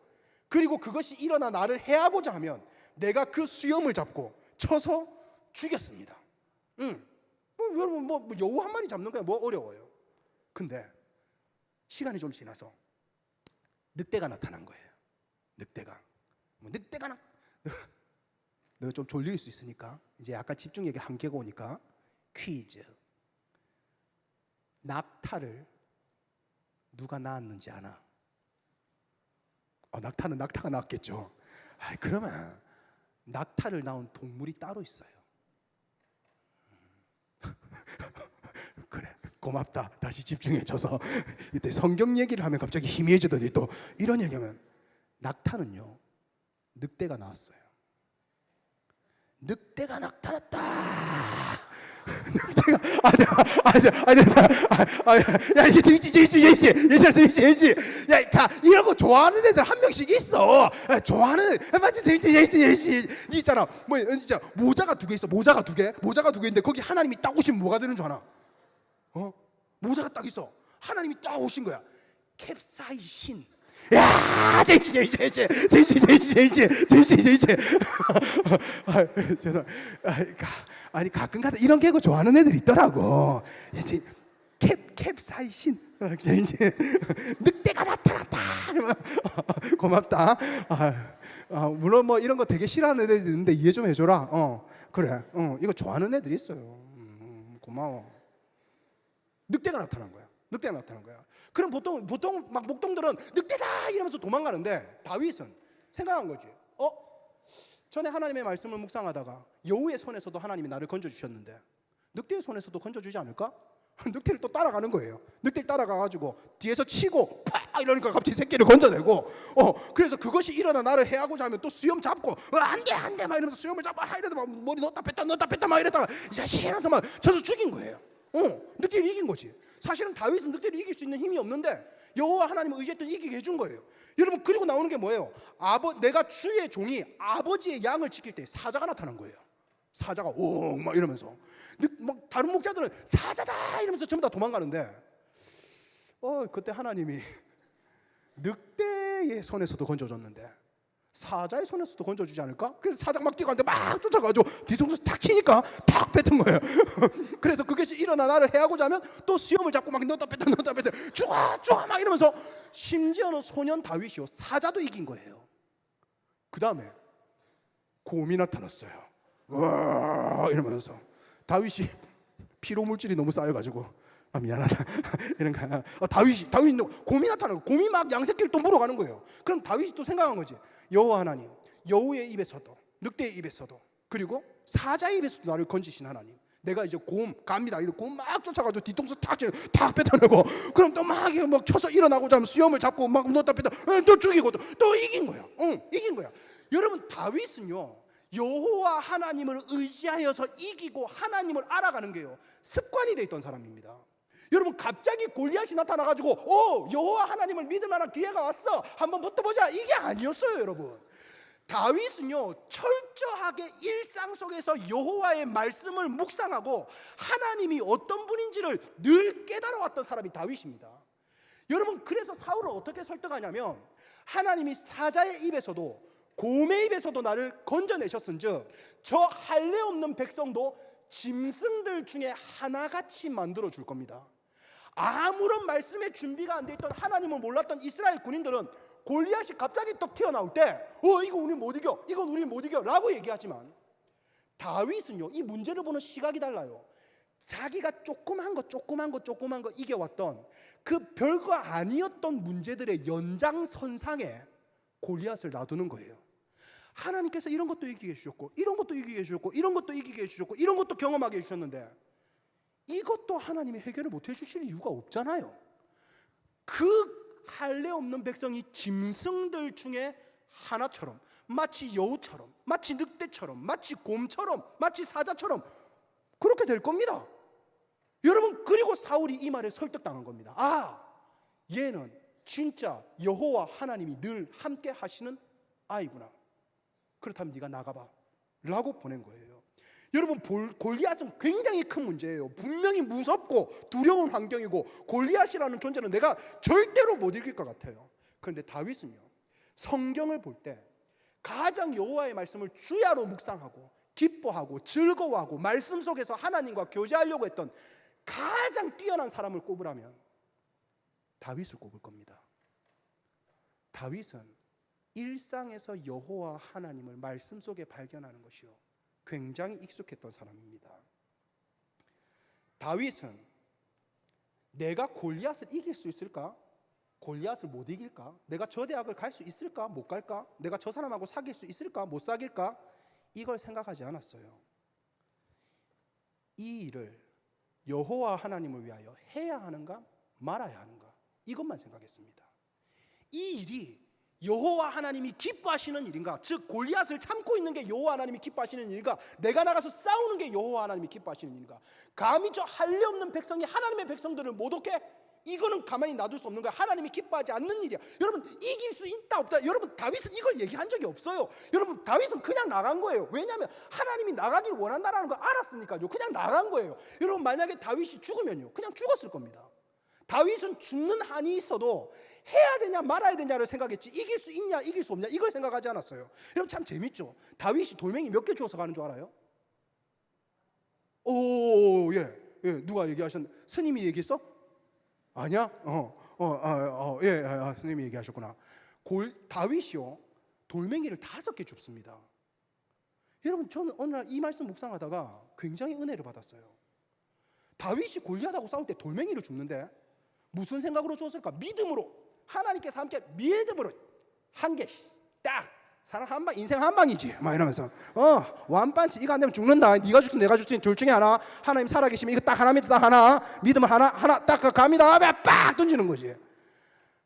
그리고 그것이 일어나 나를 해하고자 하면 내가 그 수염을 잡고 쳐서 죽였습니다. 여러분 뭐 여우 한 마리 잡는 거야 뭐 어려워요. 근데 시간이 좀 지나서 늑대가 나타난 거예요. 늑대가 너가 좀 졸릴 수 있으니까 이제 약간 집중력이 한계가 오니까 퀴즈. 낙타를 누가 낳았는지 아나? 낙타는 낙타가 낳았겠죠. 그러면 낙타를 낳은 동물이 따로 있어요. 그래, 고맙다. 다시 집중해줘서. 이때 성경 얘기를 하면 갑자기 희미해지더니 또 이런 얘기하면, 낙타는요 늑대가 나왔어요. 늑대가 나타났다. 야 이게 재밌지. 야 이런 거 좋아하는 애들 한 명씩 있어. 좋아하는 맞지 재밌지. 니 있잖아 뭐 진짜 모자가 두 개 있어. 모자가 두 개인데 거기 하나님이 딱 오시면 뭐가 되는 줄 아나? 모자가 딱 있어. 하나님이 딱 오신 거야. 캡사이신. 야, 재밌지. 아니 가끔가다 이런 개그 좋아하는 애들 있더라고. 캡사이신. 늑대가 나타났다. 고맙다. 물론 뭐 이런 거 되게 싫어하는 애들이 있는데 이해 좀 해줘라. 그래. 이거 좋아하는 애들이 있어요. 고마워. 늑대가 나타난 거야. 늑대가 나타난 거야. 그럼 보통 막 목동들은 늑대다 이러면서 도망가는데 다윗은 생각한 거지. 전에 하나님의 말씀을 묵상하다가 여우의 손에서도 하나님이 나를 건져주셨는데 늑대의 손에서도 건져주지 않을까? 늑대를 또 따라가는 거예요. 늑대를 따라가가지고 뒤에서 치고 팍 이러니까 갑자기 새끼를 건져내고 그래서 그것이 일어나 나를 해하고자 하면 또 수염 잡고 안돼 막 이러면서 수염을 잡고 이러다 막 머리 넣었다 뺐다 막 이러다가 이 자식 이러면서 막 쳐서 죽인 거예요. 늑대를 이긴 거지. 사실은 다윗은 늑대를 이길 수 있는 힘이 없는데 여호와 하나님을 의지했더니 이기게 해준 거예요. 여러분, 그리고 나오는 게 뭐예요? 내가 주의 종이 아버지의 양을 지킬 때 사자가 나타난 거예요. 사자가 막 이러면서 막 다른 목자들은 사자다 이러면서 전부 다 도망가는데 그때 하나님이 늑대의 손에서도 건져줬는데 사자의 손에서도 건져주지 않을까? 그래서 사자가 막 뛰어가는데 막 쫓아가지고 뒤통수 탁 치니까 탁 뱉은 거예요. 그래서 그것이 일어나 나를 해하고자 하면 또 수염을 잡고 막 넣었다 뺐다 죽어 막 이러면서 심지어는 소년 다윗이요 사자도 이긴 거예요. 그 다음에 곰이 나타났어요. 와 이러면서 다윗이 피로 물질이 너무 쌓여가지고 미안하다 이런 거야. 다윗이 곰이 나타나고 곰이 막 양새끼를 또 물어가는 거예요. 그럼 다윗이 또 생각한 거지. 여호와 하나님, 여우의 입에서도 늑대의 입에서도 그리고 사자의 입에서도 나를 건지신 하나님, 내가 이제 갑니다. 이렇게 곰 막 쫓아가지고 뒤통수 탁 뱉어내고 그럼 또 막 쳐서 일어나고자 하면 수염을 잡고 막 넣었다 뺐다 또 죽이고 또 이긴 거야. 이긴 거야. 여러분, 다윗은요 여호와 하나님을 의지하여서 이기고 하나님을 알아가는 게요 습관이 돼 있던 사람입니다. 여러분, 갑자기 골리앗이 나타나가지고 여호와 하나님을 믿을 만한 기회가 왔어 한번 붙어보자 이게 아니었어요. 여러분, 다윗은요 철저하게 일상 속에서 여호와의 말씀을 묵상하고 하나님이 어떤 분인지를 늘 깨달아왔던 사람이 다윗입니다. 여러분, 그래서 사울을 어떻게 설득하냐면 하나님이 사자의 입에서도 곰의 입에서도 나를 건져내셨은즉 저 할례 없는 백성도 짐승들 중에 하나같이 만들어 줄 겁니다. 아무런 말씀의 준비가 안 돼 있던 하나님을 몰랐던 이스라엘 군인들은 골리앗이 갑자기 또 튀어나올 때 이거 우리 못 이겨, 이건 우리 못 이겨 라고 얘기하지만 다윗은요 이 문제를 보는 시각이 달라요. 자기가 조그만 거 이겨왔던 그 별거 아니었던 문제들의 연장선상에 골리앗을 놔두는 거예요. 하나님께서 이런 것도 이기게 해주셨고 이런 것도 이기게 해주셨고 이런 것도 이기게 해주셨고 이런 것도 경험하게 해주셨는데 이것도 하나님이 해결을 못 해주실 이유가 없잖아요. 그 할례 없는 백성이 짐승들 중에 하나처럼, 마치 여우처럼, 마치 늑대처럼, 마치 곰처럼, 마치 사자처럼 그렇게 될 겁니다. 여러분, 그리고 사울이 이 말에 설득당한 겁니다. 얘는 진짜 여호와 하나님이 늘 함께 하시는 아이구나. 그렇다면 네가 나가봐 라고 보낸 거예요. 여러분, 골리앗은 굉장히 큰 문제예요. 분명히 무섭고 두려운 환경이고 골리앗이라는 존재는 내가 절대로 못 이길 것 같아요. 그런데 다윗은요 성경을 볼 때 가장 여호와의 말씀을 주야로 묵상하고 기뻐하고 즐거워하고 말씀 속에서 하나님과 교제하려고 했던 가장 뛰어난 사람을 꼽으라면 다윗을 꼽을 겁니다. 다윗은 일상에서 여호와 하나님을 말씀 속에 발견하는 것이요 굉장히 익숙했던 사람입니다. 다윗은 내가 골리앗을 이길 수 있을까? 골리앗을 못 이길까? 내가 저 대학을 갈 수 있을까? 못 갈까? 내가 저 사람하고 사귈 수 있을까? 못 사귈까? 이걸 생각하지 않았어요. 이 일을 여호와 하나님을 위하여 해야 하는가 말아야 하는가 이것만 생각했습니다. 이 일이 여호와 하나님이 기뻐하시는 일인가, 즉 골리앗을 참고 있는 게 여호와 하나님이 기뻐하시는 일인가, 내가 나가서 싸우는 게 여호와 하나님이 기뻐하시는 일인가. 감히 저 할례 없는 백성이 하나님의 백성들을 모독해? 이거는 가만히 놔둘 수 없는 거야. 하나님이 기뻐하지 않는 일이야. 여러분, 이길 수 있다 없다, 여러분 다윗은 이걸 얘기한 적이 없어요. 여러분, 다윗은 그냥 나간 거예요. 왜냐하면 하나님이 나가길 원한다라는 걸 알았으니까요. 그냥 나간 거예요. 여러분, 만약에 다윗이 죽으면요 그냥 죽었을 겁니다. 다윗은 죽는 한이 있어도 해야 되냐 말아야 되냐를 생각했지 이길 수 있냐 이길 수 없냐 이걸 생각하지 않았어요. 여러분, 참 재밌죠. 다윗이 돌멩이 몇 개 주워서 가는 줄 알아요? 예, 누가 얘기하셨나? 스님이 얘기했어? 아니야? 스님이 얘기하셨구나. 다윗이요 돌멩이를 5개 줍습니다. 여러분, 저는 어느 날 이 말씀 묵상하다가 굉장히 은혜를 받았어요. 다윗이 골리앗하고 싸울 때 돌멩이를 줍는데 무슨 생각으로 줬을까? 믿음으로. 하나님께서 함께 믿음으로 한 개 딱. 사람 한 방, 인생 한 방이지 막 이러면서 완반치. 이거 안 되면 죽는다. 네가 죽든 내가 죽든 둘 중에 하나. 하나님 살아계시면 이거 딱 하나입니다. 딱 하나. 믿음을 하나 딱 갑니다. 빡 던지는 거지.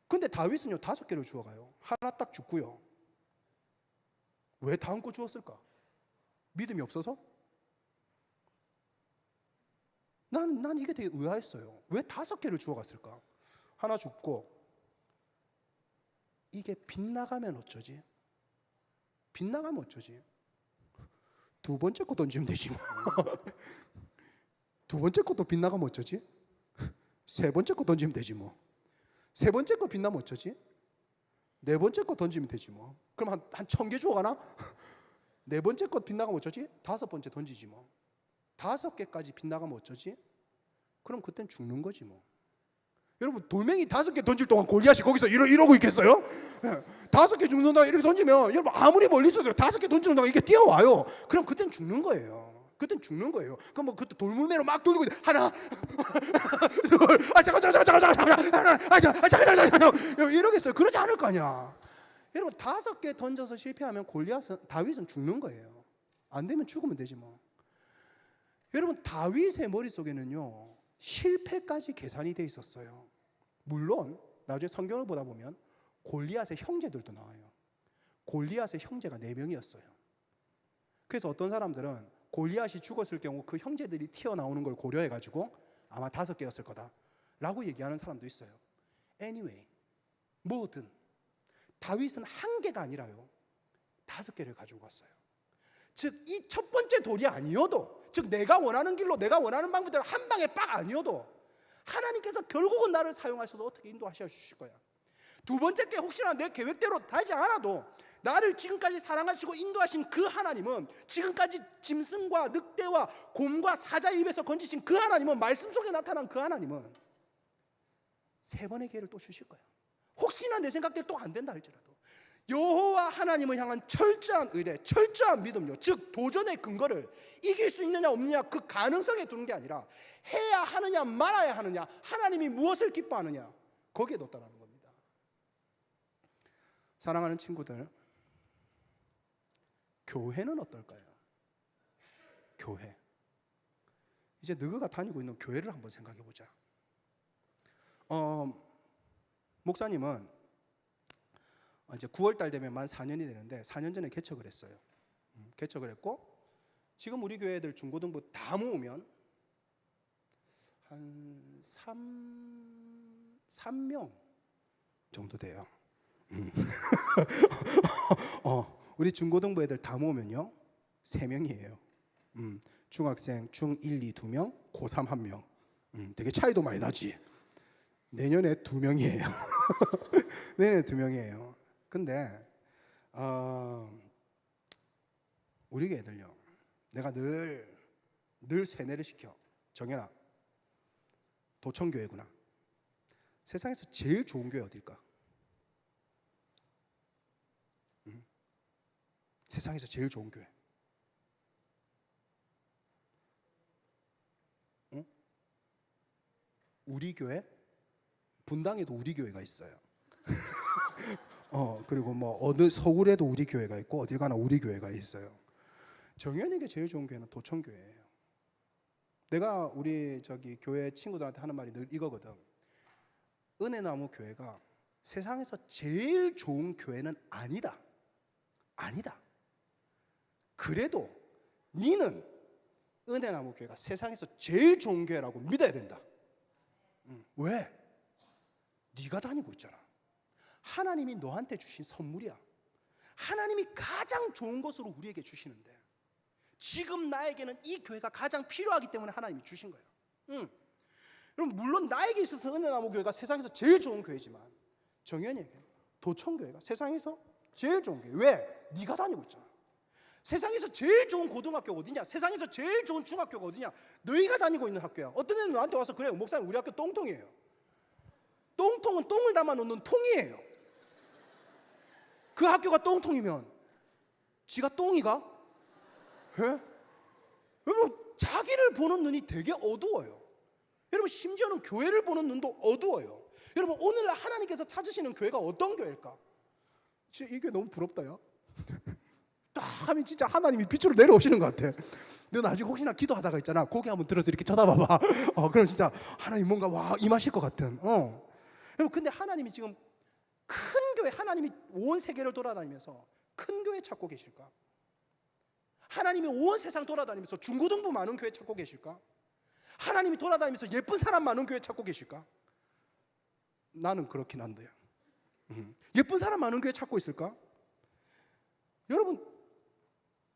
근데 다윗은요 5개를 주워가요. 하나 딱 죽고요. 왜 다음 거 주었을까? 믿음이 없어서? 난 이게 되게 의아했어요. 왜 5개를 주워갔을까? 하나 죽고, 이게 빗나가면 어쩌지? 빗나가면 어쩌지? 두 번째 거 던지면 되지 뭐. 두 번째 것도 빗나가면 어쩌지? 세 번째 거 던지면 되지 뭐. 세 번째 거 빗나면 어쩌지? 네 번째 거 던지면 되지 뭐. 그럼 한 1000개 주워가나? 네 번째 거 빗나가면 어쩌지? 5번째 던지지 뭐. 5개까지 빗나가면 어쩌지? 그럼 그땐 죽는 거지 뭐. 여러분, 돌멩이 5개 던질 동안 골리앗이 거기서 이러고 있겠어요? 5개 죽는다 이렇게 던지면, 여러분 아무리 멀리 있어도 5개 던지는 동안 이게 뛰어와요. 그럼 그땐 죽는 거예요. 그땐 죽는 거예요. 그럼 뭐 그때 돌물매로 막 돌리고 하나, 잠깐 이러겠어요? 그러지 않을 거 아니야. 여러분 5개 던져서 실패하면 다윗은 죽는 거예요. 안 되면 죽으면 되지 뭐. 여러분, 다윗의 머릿속에는요 실패까지 계산이 돼 있었어요. 물론 나중에 성경을 보다 보면 골리앗의 형제들도 나와요. 골리앗의 형제가 4명이었어요. 그래서 어떤 사람들은 골리앗이 죽었을 경우 그 형제들이 튀어나오는 걸 고려해가지고 아마 5개였을 거다 라고 얘기하는 사람도 있어요. Anyway, 뭐든 다윗은 1개가 아니라요 5개를 가지고 갔어요. 즉 이 첫 번째 돌이 아니어도, 즉 내가 원하는 길로 내가 원하는 방법대로 한 방에 빡 아니어도 하나님께서 결국은 나를 사용하셔서 어떻게 인도하셔 주실 거야. 두 번째 게 혹시나 내 계획대로 되지 않아도 나를 지금까지 사랑하시고 인도하신 그 하나님은, 지금까지 짐승과 늑대와 곰과 사자의 입에서 건지신 그 하나님은, 말씀 속에 나타난 그 하나님은 3번의 기회를 또 주실 거야. 혹시나 내 생각대로 또 안 된다 할지라도 여호와 하나님을 향한 철저한 의뢰, 철저한 믿음요, 즉 도전의 근거를 이길 수 있느냐 없느냐 그 가능성에 두는 게 아니라 해야 하느냐 말아야 하느냐, 하나님이 무엇을 기뻐하느냐 거기에 뒀다라는 겁니다. 사랑하는 친구들, 교회는 어떨까요? 교회. 이제 너희가 다니고 있는 교회를 한번 생각해 보자. 목사님은 이제 9월달 되면 만 4년이 되는데 4년 전에 개척을 했어요. 개척을 했고 지금 우리 교회들 중고등부 다 모으면 한 3명 정도 돼요. 우리 중고등부 애들 다 모으면요 3명이에요. 중학생 중1, 2, 2명, 고3 1명. 되게 차이도 많이 나지. 내년에 2명이에요. 내년에 2명이에요. 근데 우리 애들요, 내가 늘 세뇌를 시켜. 정연아, 도청교회구나. 세상에서 제일 좋은 교회 어딜까? 세상에서 제일 좋은 교회. 우리 교회? 분당에도 우리 교회가 있어요. 그리고 뭐 어느 서울에도 우리 교회가 있고 어딜 가나 우리 교회가 있어요. 정연에게 제일 좋은 교회는 도청교회예요. 내가 우리 교회 친구들한테 하는 말이 늘 이거거든. 은혜나무 교회가 세상에서 제일 좋은 교회는 아니다. 그래도 니는 은혜나무 교회가 세상에서 제일 좋은 교회라고 믿어야 된다. 왜? 네가 다니고 있잖아. 하나님이 너한테 주신 선물이야. 하나님이 가장 좋은 것으로 우리에게 주시는데 지금 나에게는 이 교회가 가장 필요하기 때문에 하나님이 주신 거예요. 그럼 물론 나에게 있어서 은혜나무 교회가 세상에서 제일 좋은 교회지만 정연이에게 도청교회가 세상에서 제일 좋은 교회. 왜? 네가 다니고 있잖아. 세상에서 제일 좋은 고등학교가 어디냐? 세상에서 제일 좋은 중학교가 어디냐? 너희가 다니고 있는 학교야. 어떤 애는 나한테 와서 그래요. 목사님, 우리 학교 똥통이에요. 똥통은 똥을 담아 놓는 통이에요. 그 학교가 똥통이면 지가 똥이가? 예? 여러분 자기를 보는 눈이 되게 어두워요. 여러분 심지어는 교회를 보는 눈도 어두워요. 여러분 오늘날 하나님께서 찾으시는 교회가 어떤 교회일까? 이 교회 너무 부럽다 야. 딱 하면 진짜 하나님이 빛으로 내려오시는 것 같아. 너 나중에 혹시나 기도하다가 있잖아, 고개 한번 들어서 이렇게 쳐다봐봐. 그럼 진짜 하나님 뭔가 와 임하실 것 같은. 여러분 근데 하나님이 지금 큰 교회, 하나님이 온 세계를 돌아다니면서 큰 교회 찾고 계실까? 하나님이 온 세상 돌아다니면서 중고등부 많은 교회 찾고 계실까? 하나님이 돌아다니면서 예쁜 사람 많은 교회 찾고 계실까? 나는 그렇긴 한데요. 예쁜 사람 많은 교회 찾고 있을까? 여러분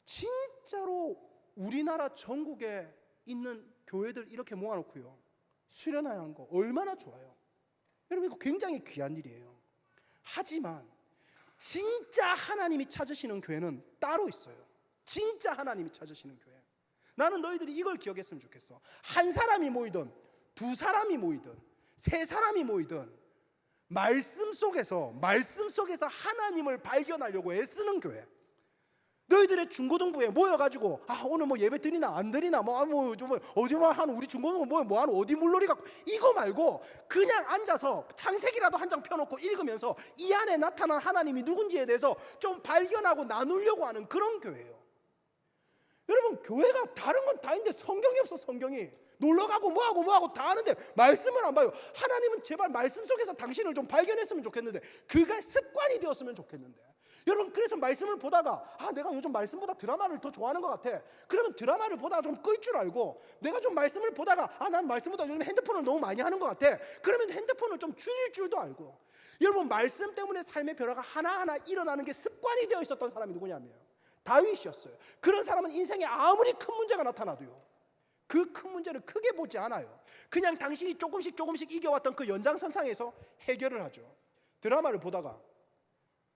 진짜로 우리나라 전국에 있는 교회들 이렇게 모아놓고요 수련회하는 하는 거 얼마나 좋아요. 여러분 이거 굉장히 귀한 일이에요. 하지만 진짜 하나님이 찾으시는 교회는 따로 있어요. 진짜 하나님이 찾으시는 교회. 나는 너희들이 이걸 기억했으면 좋겠어. 한 사람이 모이든 두 사람이 모이든 세 사람이 모이든 말씀 속에서 하나님을 발견하려고 애쓰는 교회. 너희들의 중고등부에 모여가지고 오늘 뭐 예배 드리나 안 드리나 어디만 하는 우리 중고등부 뭐 하는 어디 물놀이 갖고 이거 말고 그냥 앉아서 창세기라도 한 장 펴놓고 읽으면서 이 안에 나타난 하나님이 누군지에 대해서 좀 발견하고 나누려고 하는 그런 교회예요. 여러분 교회가 다른 건 다 있는데 성경이 없어. 성경이 놀러가고 뭐하고 다 하는데 말씀을 안 봐요. 하나님은 제발 말씀 속에서 당신을 좀 발견했으면 좋겠는데 그가 습관이 되었으면 좋겠는데 여러분 그래서 말씀을 보다가 내가 요즘 말씀보다 드라마를 더 좋아하는 것 같아. 그러면 드라마를 보다가 좀 끌 줄 알고 내가 좀 말씀을 보다가 난 말씀보다 요즘 핸드폰을 너무 많이 하는 것 같아. 그러면 핸드폰을 좀 줄일 줄도 알고. 여러분 말씀 때문에 삶의 변화가 하나하나 일어나는 게 습관이 되어 있었던 사람이 누구냐면 다윗이었어요. 그런 사람은 인생에 아무리 큰 문제가 나타나도요 그 큰 문제를 크게 보지 않아요. 그냥 당신이 조금씩 이겨왔던 그 연장선상에서 해결을 하죠. 드라마를 보다가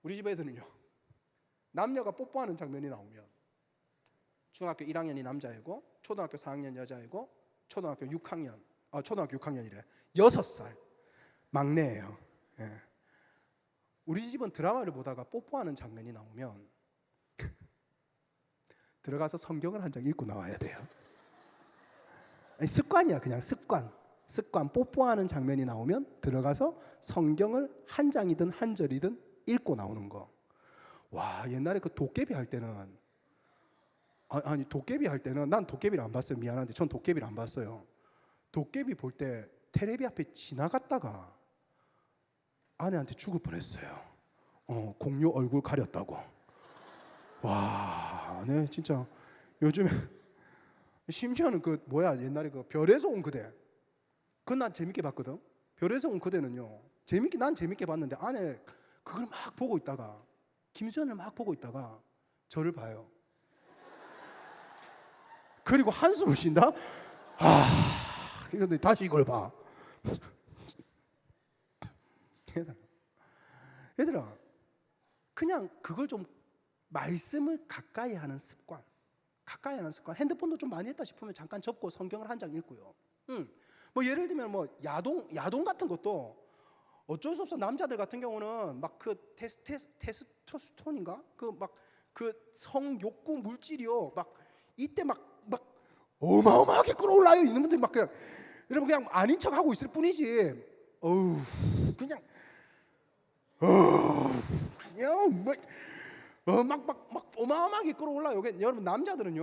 우리 집 애들은요 남녀가 뽀뽀하는 장면이 나오면 중학교 1학년이 남자이고 초등학교 4학년 여자이고 초등학교 6학년이래 6살 막내예요. 우리 집은 드라마를 보다가 뽀뽀하는 장면이 나오면 들어가서 성경을 한 장 읽고 나와야 돼요. 습관이야. 그냥 습관. 뽀뽀하는 장면이 나오면 들어가서 성경을 한 장이든 한 절이든 읽고 나오는 거. 와, 옛날에 그 도깨비 할 때는 도깨비 할 때는 난 도깨비를 안 봤어요. 미안한데 전 도깨비를 안 봤어요. 도깨비 볼 때 텔레비 앞에 지나갔다가 아내한테 죽을 뻔했어요. 공유 얼굴 가렸다고. 와, 네 진짜 요즘에 심지어는 옛날에 그 별에서 온 그대. 그건 난 재밌게 봤거든. 별에서 온 그대는요. 난 재밌게 봤는데 아내 그걸 막 보고 있다가 김수현을 막 보고 있다가 저를 봐요. 그리고 한숨을 쉰다. 이런데 다시 이걸 봐. 얘들아, 그냥 그걸 좀 말씀을 가까이 하는 습관. 핸드폰도 좀 많이 했다 싶으면 잠깐 접고 성경을 한 장 읽고요. 뭐 예를 들면 뭐 야동 같은 것도 어쩔 수 없어. 남자들 같은 경우는 막 그 테스토스테론인가 그 성욕구 물질이요. 막 이때 막 어마어마하게 끌어올라요. 있는 분들이 막 그냥 여러분 그냥 아닌 척 하고 있을 뿐이지. 그냥 막 어마어마하게 끌어올라요. 여러분 남자들은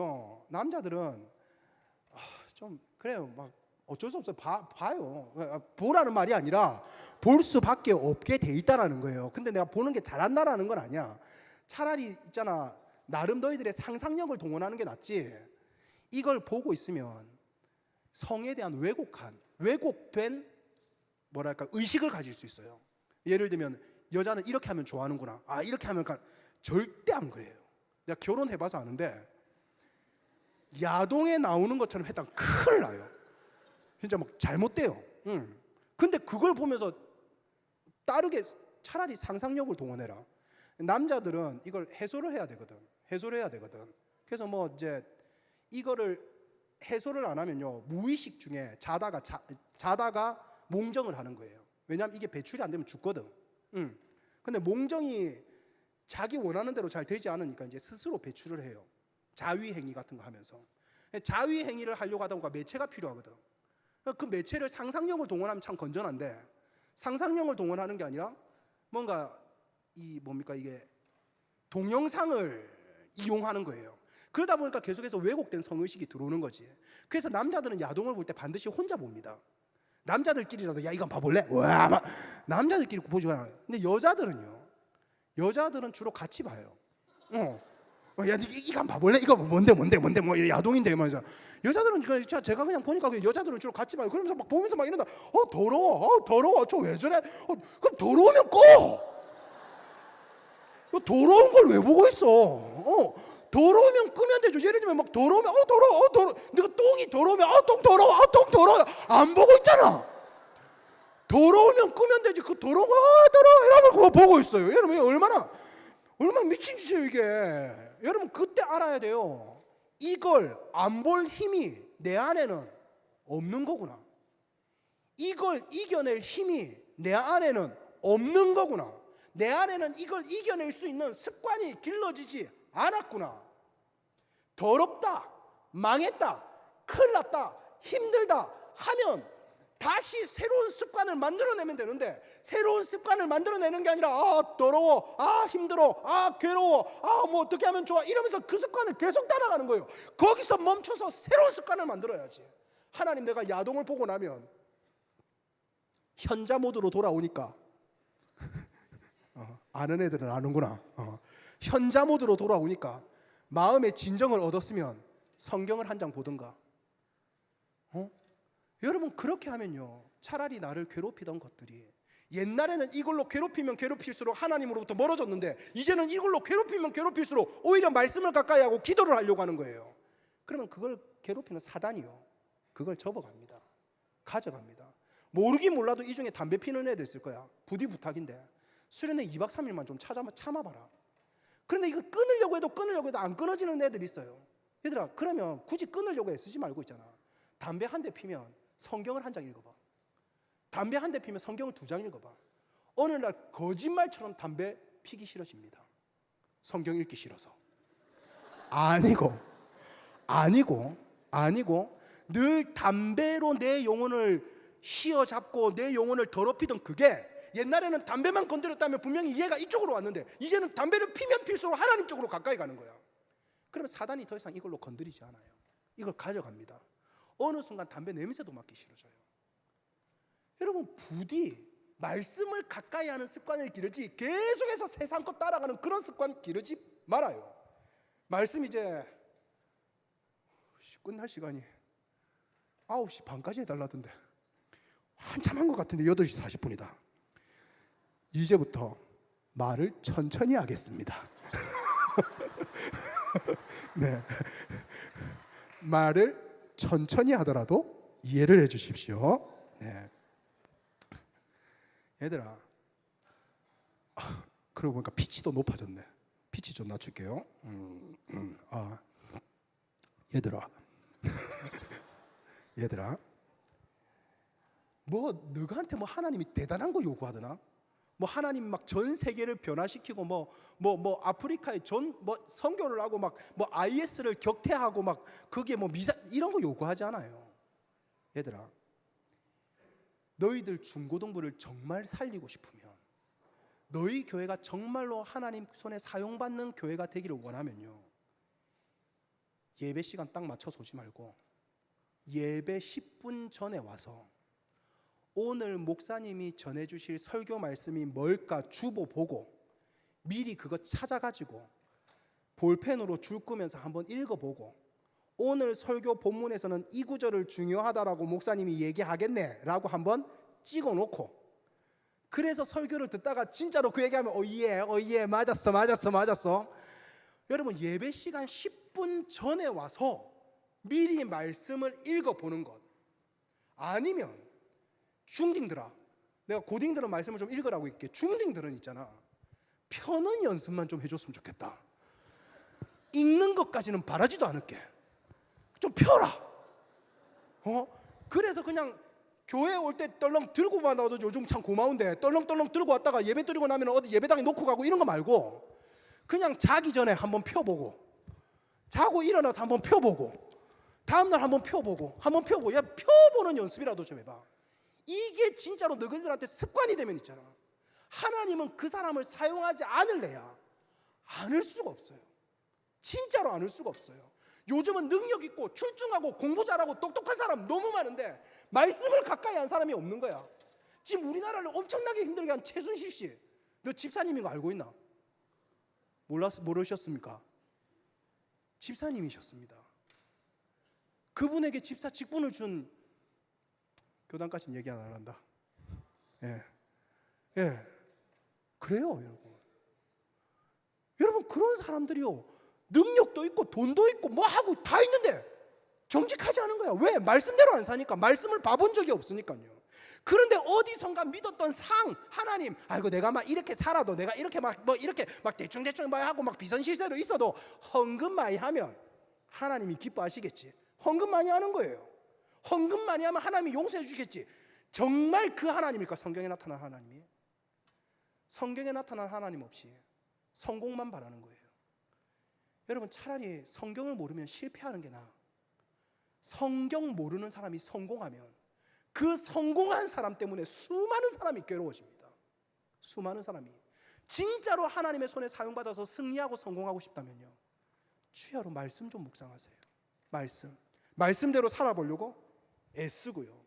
좀 그래요. 막 어쩔 수 없어요. 봐요. 보라는 말이 아니라 볼 수밖에 없게 돼 있다라는 거예요. 근데 내가 보는 게 잘한다라는 건 아니야. 차라리 있잖아, 나름 너희들의 상상력을 동원하는 게 낫지. 이걸 보고 있으면 성에 대한 왜곡된 의식을 가질 수 있어요. 예를 들면 여자는 이렇게 하면 좋아하는구나. 이렇게 하면 절대 안 그래요. 내가 결혼해봐서 아는데 야동에 나오는 것처럼 했다가 큰일 나요. 진짜 막 잘못돼요. 근데 그걸 보면서 따르게 차라리 상상력을 동원해라. 남자들은 이걸 해소를 해야 되거든. 그래서 뭐 이제 이거를 해소를 안 하면요 무의식 중에 자다가 몽정을 하는 거예요. 왜냐하면 이게 배출이 안 되면 죽거든. 근데 몽정이 자기 원하는 대로 잘 되지 않으니까 이제 스스로 배출을 해요. 자위 행위 같은 거 하면서. 자위 행위를 하려고 하다 보니까 매체가 필요하거든. 그 매체를 상상력을 동원하면 참 건전한데, 상상력을 동원하는 게 아니라 뭔가 이게 동영상을 이용하는 거예요. 그러다 보니까 계속해서 왜곡된 성의식이 들어오는 거지. 그래서 남자들은 야동을 볼 때 반드시 혼자 봅니다. 남자들끼리라도 야 이거 봐볼래? 와, 막 남자들끼리 보지 않아요. 근데 여자들은 주로 같이 봐요. 야, 이거 한번 봐볼래? 이거 뭔데 뭐 야동인데 말이야. 여자들은 제가 그냥 보니까 여자들은 주로 같이 봐요. 그러면서 막 보면서 막 이런다. 더러워. 저 왜 저래? 그럼 더러우면 꺼. 더러운 걸 왜 보고 있어? 더러우면 끄면 되죠. 예를 들면 막 더러우면 더러워. 내가 똥이 더러우면 똥 더러워. 안 보고 있잖아. 더러우면 끄면 되지. 그 더러워 이러면 그거 보고 있어요. 여러분 얼마나 미친 짓이에요 이게. 여러분 그때 알아야 돼요. 이걸 안 볼 힘이 내 안에는 없는 거구나. 이걸 이겨낼 힘이 내 안에는 없는 거구나. 내 안에는 이걸 이겨낼 수 있는 습관이 길러지지 않았구나. 더럽다, 망했다, 큰일 났다, 힘들다 하면 다시 새로운 습관을 만들어내면 되는데, 새로운 습관을 만들어내는 게 아니라 더러워, 힘들어, 괴로워, 뭐 어떻게 하면 좋아 이러면서 그 습관을 계속 따라가는 거예요. 거기서 멈춰서 새로운 습관을 만들어야지. 하나님, 내가 야동을 보고 나면 현자 모드로 돌아오니까 아는 애들은 아는구나. 현자 모드로 돌아오니까 마음의 진정을 얻었으면 성경을 한 장 보든가. 여러분 그렇게 하면요, 차라리 나를 괴롭히던 것들이, 옛날에는 이걸로 괴롭히면 괴롭힐수록 하나님으로부터 멀어졌는데 이제는 이걸로 괴롭히면 괴롭힐수록 오히려 말씀을 가까이 하고 기도를 하려고 하는 거예요. 그러면 그걸 괴롭히는 사단이요, 그걸 접어갑니다. 가져갑니다. 모르긴 몰라도 이 중에 담배 피는 애들 있을 거야. 부디 부탁인데 수련회 2박 3일만 좀 참아봐라. 그런데 이걸 끊으려고 해도 안 끊어지는 애들이 있어요. 얘들아, 그러면 굳이 끊으려고 애쓰지 말고 있잖아. 담배 한 대 피면 성경을 한 장 읽어봐. 담배 한 대 피면 성경을 2장 읽어봐. 어느 날 거짓말처럼 담배 피기 싫어집니다. 성경 읽기 싫어서. 아니고 늘 담배로 내 영혼을 휘어잡고 내 영혼을 더럽히던 그게, 옛날에는 담배만 건드렸다면 분명히 얘가 이쪽으로 왔는데 이제는 담배를 피면 필수록 하나님 쪽으로 가까이 가는 거야. 그러면 사단이 더 이상 이걸로 건드리지 않아요. 이걸 가져갑니다. 어느 순간 담배 냄새도 맡기 싫어져요. 여러분 부디 말씀을 가까이 하는 습관을 기르지, 계속해서 세상 것 따라가는 그런 습관 기르지 말아요. 말씀 이제 끝날 시간이 9시 반까지 해달라던데 한참 한 것 같은데 8시 40분이다. 이제부터 말을 천천히 하겠습니다. 네, 말을 천천히 하더라도 이해를 해주십시오. 네. 얘들아, 그러고 보니까 피치도 높아졌네. 피치 좀 낮출게요. 얘들아, 뭐 너한테 뭐 하나님이 대단한 거 요구하더나? 뭐 하나님 막 전 세계를 변화시키고 뭐 아프리카에 선교를 하고 막 뭐 IS를 격퇴하고 막 그게 뭐 이런 거 요구하지 않아요. 얘들아, 너희들 중고등부를 정말 살리고 싶으면, 너희 교회가 정말로 하나님 손에 사용받는 교회가 되기를 원하면요, 예배 시간 딱 맞춰서 오지 말고 예배 10분 전에 와서 오늘 목사님이 전해주실 설교 말씀이 뭘까 주보 보고 미리 그거 찾아가지고 볼펜으로 줄 끄면서 한번 읽어보고, 오늘 설교 본문에서는 이 구절을 중요하다라고 목사님이 얘기하겠네 라고 한번 찍어놓고, 그래서 설교를 듣다가 진짜로 그 얘기하면 예 맞았어. 여러분 예배 시간 10분 전에 와서 미리 말씀을 읽어보는 것. 아니면 중딩들아, 내가 고딩들은 말씀을 좀 읽으라고 할게. 중딩들은 있잖아, 펴는 연습만 좀 해줬으면 좋겠다. 읽는 것까지는 바라지도 않을게. 좀 펴라. 그래서 그냥 교회 올 때 떨렁 들고 와도 요즘 참 고마운데 떨렁떨렁 들고 왔다가 예배 드리고 나면 어디 예배당에 놓고 가고 이런 거 말고, 그냥 자기 전에 한번 펴보고, 자고 일어나서 한번 펴보고, 다음날 한번 펴보고, 한번 펴보고, 야, 펴보는 연습이라도 좀 해봐. 이게 진짜로 너희들한테 습관이 되면 있잖아, 하나님은 그 사람을 사용하지 않을래야 않을 수가 없어요. 진짜로 않을 수가 없어요. 요즘은 능력 있고 출중하고 공부 잘하고 똑똑한 사람 너무 많은데 말씀을 가까이 한 사람이 없는 거야. 지금 우리나라를 엄청나게 힘들게 한 최순실 씨, 너 집사님인 거 알고 있나? 모르셨습니까? 집사님이셨습니다. 그분에게 집사 직분을 준, 교단까지는 얘기 안 한다. 예, 그래요, 여러분. 여러분, 그런 사람들이요, 능력도 있고 돈도 있고 뭐 하고 다 있는데 정직하지 않은 거야. 왜? 말씀대로 안 사니까. 말씀을 봐본 적이 없으니까요. 그런데 어디선가 믿었던 상, 하나님, 아이고 내가 막 이렇게 살아도, 내가 이렇게 막 뭐 이렇게 막 대충 막 하고 막 비선실세로 있어도 헌금 많이 하면 하나님이 기뻐하시겠지. 헌금 많이 하는 거예요. 헌금 많이 하면 하나님이 용서해 주겠지. 정말 그 하나님일까? 성경에 나타난 하나님이? 성경에 나타난 하나님 없이 성공만 바라는 거예요. 여러분, 차라리 성경을 모르면 실패하는 게 나아. 성경 모르는 사람이 성공하면 그 성공한 사람 때문에 수많은 사람이 괴로워집니다. 수많은 사람이. 진짜로 하나님의 손에 사용받아서 승리하고 성공하고 싶다면요, 주야로 말씀 좀 묵상하세요. 말씀대로 살아보려고 애쓰고요.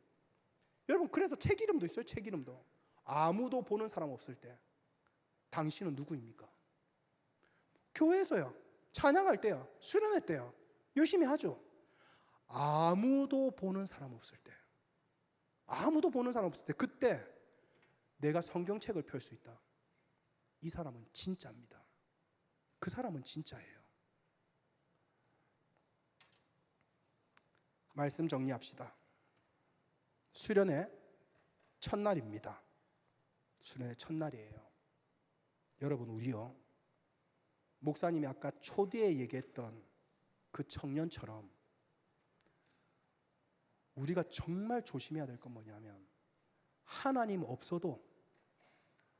여러분, 그래서 책 이름도 있어요. 책 이름도. 아무도 보는 사람 없을 때 당신은 누구입니까? 교회에서야, 찬양할 때야, 수련회 때야 열심히 하죠. 아무도 보는 사람 없을 때, 아무도 보는 사람 없을 때, 그때 내가 성경책을 펼 수 있다. 이 사람은 진짜입니다. 그 사람은 진짜예요. 말씀 정리합시다. 수련회 첫날입니다. 수련회 첫날이에요. 여러분, 우리요, 목사님이 아까 초대에 얘기했던 그 청년처럼 우리가 정말 조심해야 될 건 뭐냐면, 하나님 없어도,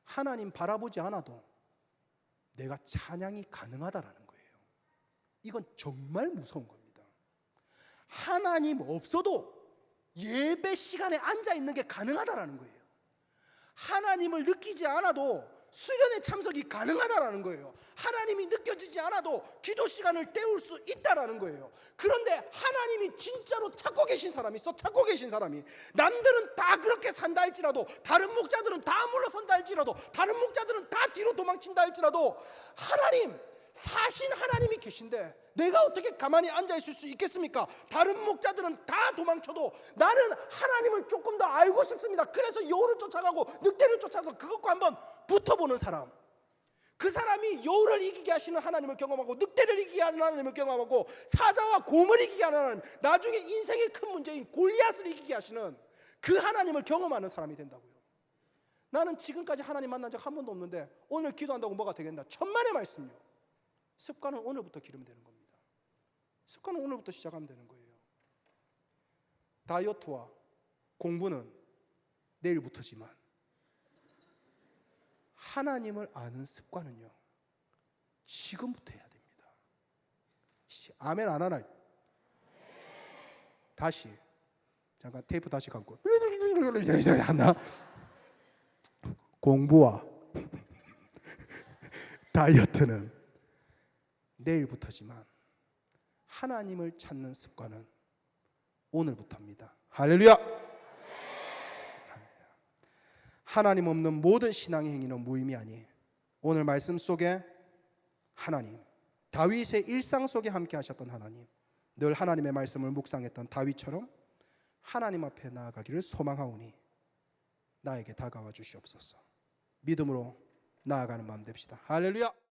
하나님 바라보지 않아도 내가 찬양이 가능하다라는 거예요. 이건 정말 무서운 겁니다. 하나님 없어도 예배 시간에 앉아 있는 게 가능하다라는 거예요. 하나님을 느끼지 않아도 수련회 참석이 가능하다라는 거예요. 하나님이 느껴지지 않아도 기도 시간을 때울 수 있다라는 거예요. 그런데 하나님이 진짜로 찾고 계신 사람이 있어. 찾고 계신 사람이. 남들은 다 그렇게 산다 할지라도, 다른 목자들은 다 물러선다 할지라도, 다른 목자들은 다 뒤로 도망친다 할지라도, 하나님, 사신 하나님이 계신데 내가 어떻게 가만히 앉아 있을 수 있겠습니까? 다른 목자들은 다 도망쳐도 나는 하나님을 조금 더 알고 싶습니다. 그래서 여우를 쫓아가고 늑대를 쫓아가서 그것과 한번 붙어보는 사람. 그 사람이 여우를 이기게 하시는 하나님을 경험하고, 늑대를 이기게 하는 하나님을 경험하고, 사자와 곰을 이기게 하는 하나님, 나중에 인생의 큰 문제인 골리앗을 이기게 하시는 그 하나님을 경험하는 사람이 된다고요. 나는 지금까지 하나님 만난 적 한 번도 없는데 오늘 기도한다고 뭐가 되겠나? 천만의 말씀요. 습관은 오늘부터 기르면 되는 겁니다. 습관은 오늘부터 시작하면 되는 거예요. 다이어트와 공부는 내일부터지만 하나님을 아는 습관은요, 지금부터 해야 됩니다. 아멘 안 하나? 다시 잠깐 테이프 다시 감고 하나. 공부와 다이어트는 내일부터지만 하나님을 찾는 습관은 오늘부터입니다. 할렐루야. 하나님 없는 모든 신앙의 행위는 무의미하니 오늘 말씀 속에 하나님, 다윗의 일상 속에 함께 하셨던 하나님, 늘 하나님의 말씀을 묵상했던 다윗처럼 하나님 앞에 나아가기를 소망하오니 나에게 다가와 주시옵소서. 믿음으로 나아가는 마음 됩시다. 할렐루야.